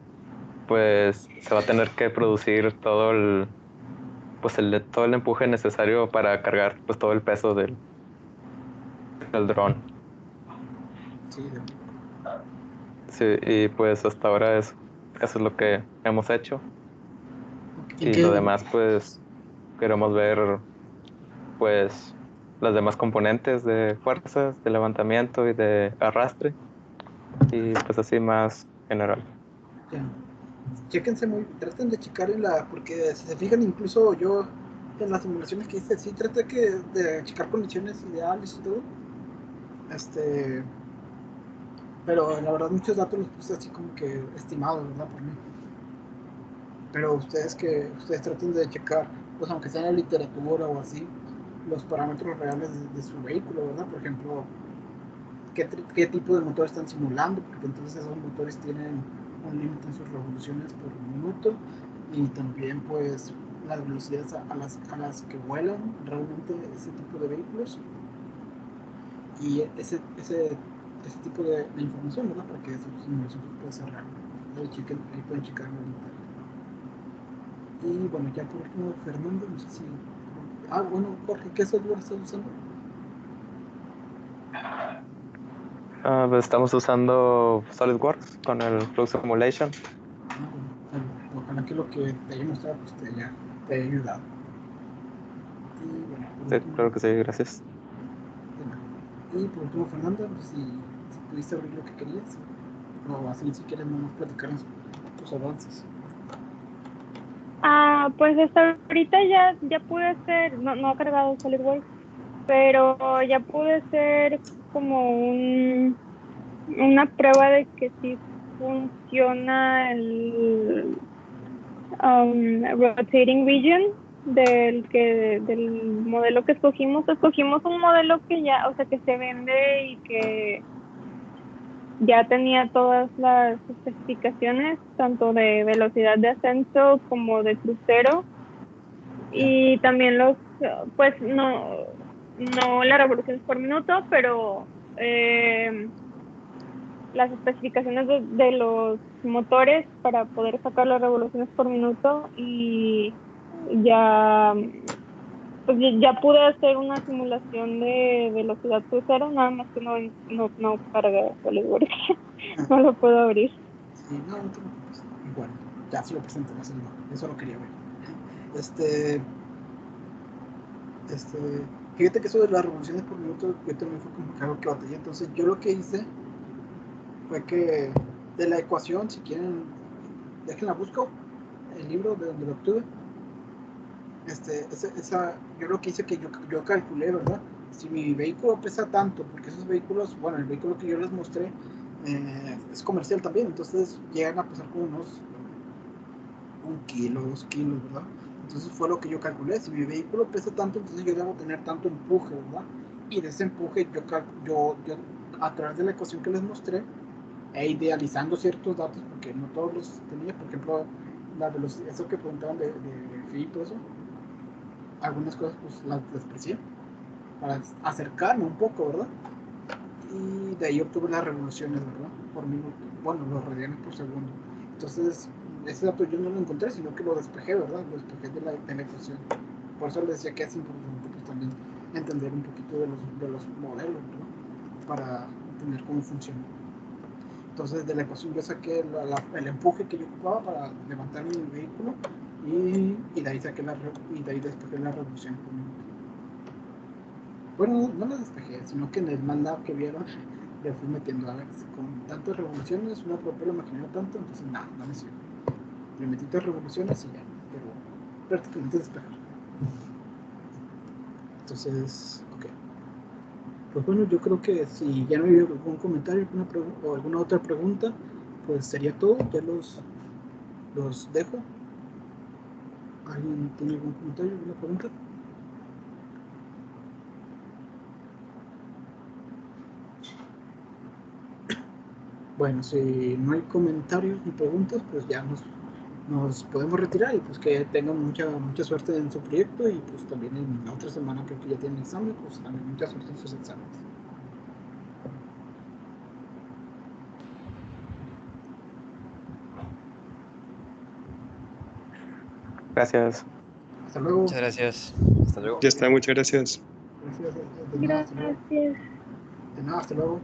pues se va a tener que producir todo el empuje necesario para cargar pues todo el peso del dron. sí, Sí, y pues hasta ahora eso es lo que hemos hecho. ok. ¿En Y lo qué? demás, pues queremos ver pues las demás componentes de fuerzas, de levantamiento y de arrastre. Y pues así más general. Ya. Chéquense traten de checar porque si se fijan incluso yo en las simulaciones que hice, sí traté de checar condiciones ideales y todo, este, pero la verdad muchos datos los puse así como que estimados, ¿verdad? Por mí. Pero ustedes traten de checar, pues aunque sea en la literatura o así, los parámetros reales de su vehículo, ¿verdad? Por ejemplo, qué tipo de motor están simulando, porque entonces esos motores tienen un límite en sus revoluciones por minuto y también pues las velocidades a las que vuelan realmente ese tipo de vehículos y ese tipo de información, ¿verdad? Para que esa simulación pueda ser real. Ahí pueden checar en el internet. Y bueno, ya por último, Fernando, no sé si... Ah, bueno, Jorge, ¿qué software estás usando? Pues estamos usando SolidWorks con el Flow Simulation. Ah, bueno, ojalá que lo que te haya mostrado pues te haya ayudado. Y bueno, por Sí, último, claro que sí, gracias. Fernando, no sé si pudiste abrir lo que querías, o así si quieres no platicar tus avances. Pues hasta ahorita ya pude hacer, no he cargado SolidWorks, pero ya pude hacer como una prueba de que sí funciona el rotating region del modelo que escogimos. Escogimos un modelo que ya, o sea, que se vende y que ya tenía todas las especificaciones, tanto de velocidad de ascenso como de crucero, Ya, y también pues no las revoluciones por minuto, pero las especificaciones de los motores para poder sacar las revoluciones por minuto, y ya, pues ya pude hacer una simulación de velocidad crucero, nada más que no carga SolidWorks. No lo puedo abrir. sí, no te preocupes. Igual, ya se lo presento, eso lo quería ver. Este, este, fíjate que eso de las revoluciones por minuto, yo también fue como que algo que batallé. Entonces, yo lo que hice fue que de la ecuación, si quieren, déjenla busco, el libro de donde lo obtuve. yo lo que hice que yo calculé, ¿verdad? Si mi vehículo pesa tanto, porque esos vehículos, bueno, el vehículo que yo les mostré es comercial también, entonces llegan a pesar como unos 1 kilo, 2 kilos, ¿verdad? Entonces fue lo que yo calculé. Si mi vehículo pesa tanto, entonces yo debo tener tanto empuje, ¿verdad? Y de ese empuje yo a través de la ecuación que les mostré, idealizando ciertos datos, porque no todos los tenía, por ejemplo, la velocidad, eso que preguntaban de FI y todo eso, algunas cosas pues las desprecié para acercarme un poco, ¿verdad? Y de ahí obtuve las revoluciones, ¿verdad? Por minuto, bueno, los radianes por segundo. Entonces, ese dato yo no lo encontré, sino que lo despejé, ¿verdad? Lo despejé de la ecuación. Por eso les decía que es importante pues también entender un poquito de los modelos, ¿no? Para entender cómo funciona. Entonces, de la ecuación yo saqué el empuje que yo ocupaba para levantar mi vehículo y de ahí saqué y de ahí despejé la revolución por minuto. Bueno, no la despejé, sino que en el MATLAB que vieron le fui metiendo, a ver, con tantas revoluciones, una propela me generó tanto, entonces nada, no me sirve. Le metí 3 revoluciones y ya, pero prácticamente despejar. Entonces, ok. Pues bueno, yo creo que si ya no hay algún comentario o alguna otra pregunta, pues sería todo, ya los dejo. ¿Alguien tiene algún comentario, alguna pregunta? Bueno, si no hay comentarios ni preguntas, pues ya nos podemos retirar y pues que tengan mucha suerte en su proyecto y pues también en la otra semana creo que ya tienen examen, pues también mucha suerte en sus exámenes. Gracias. Hasta luego. Muchas gracias. Hasta luego. Ya está, muchas gracias. Gracias. De nada, hasta luego. Gracias. De nada, hasta luego.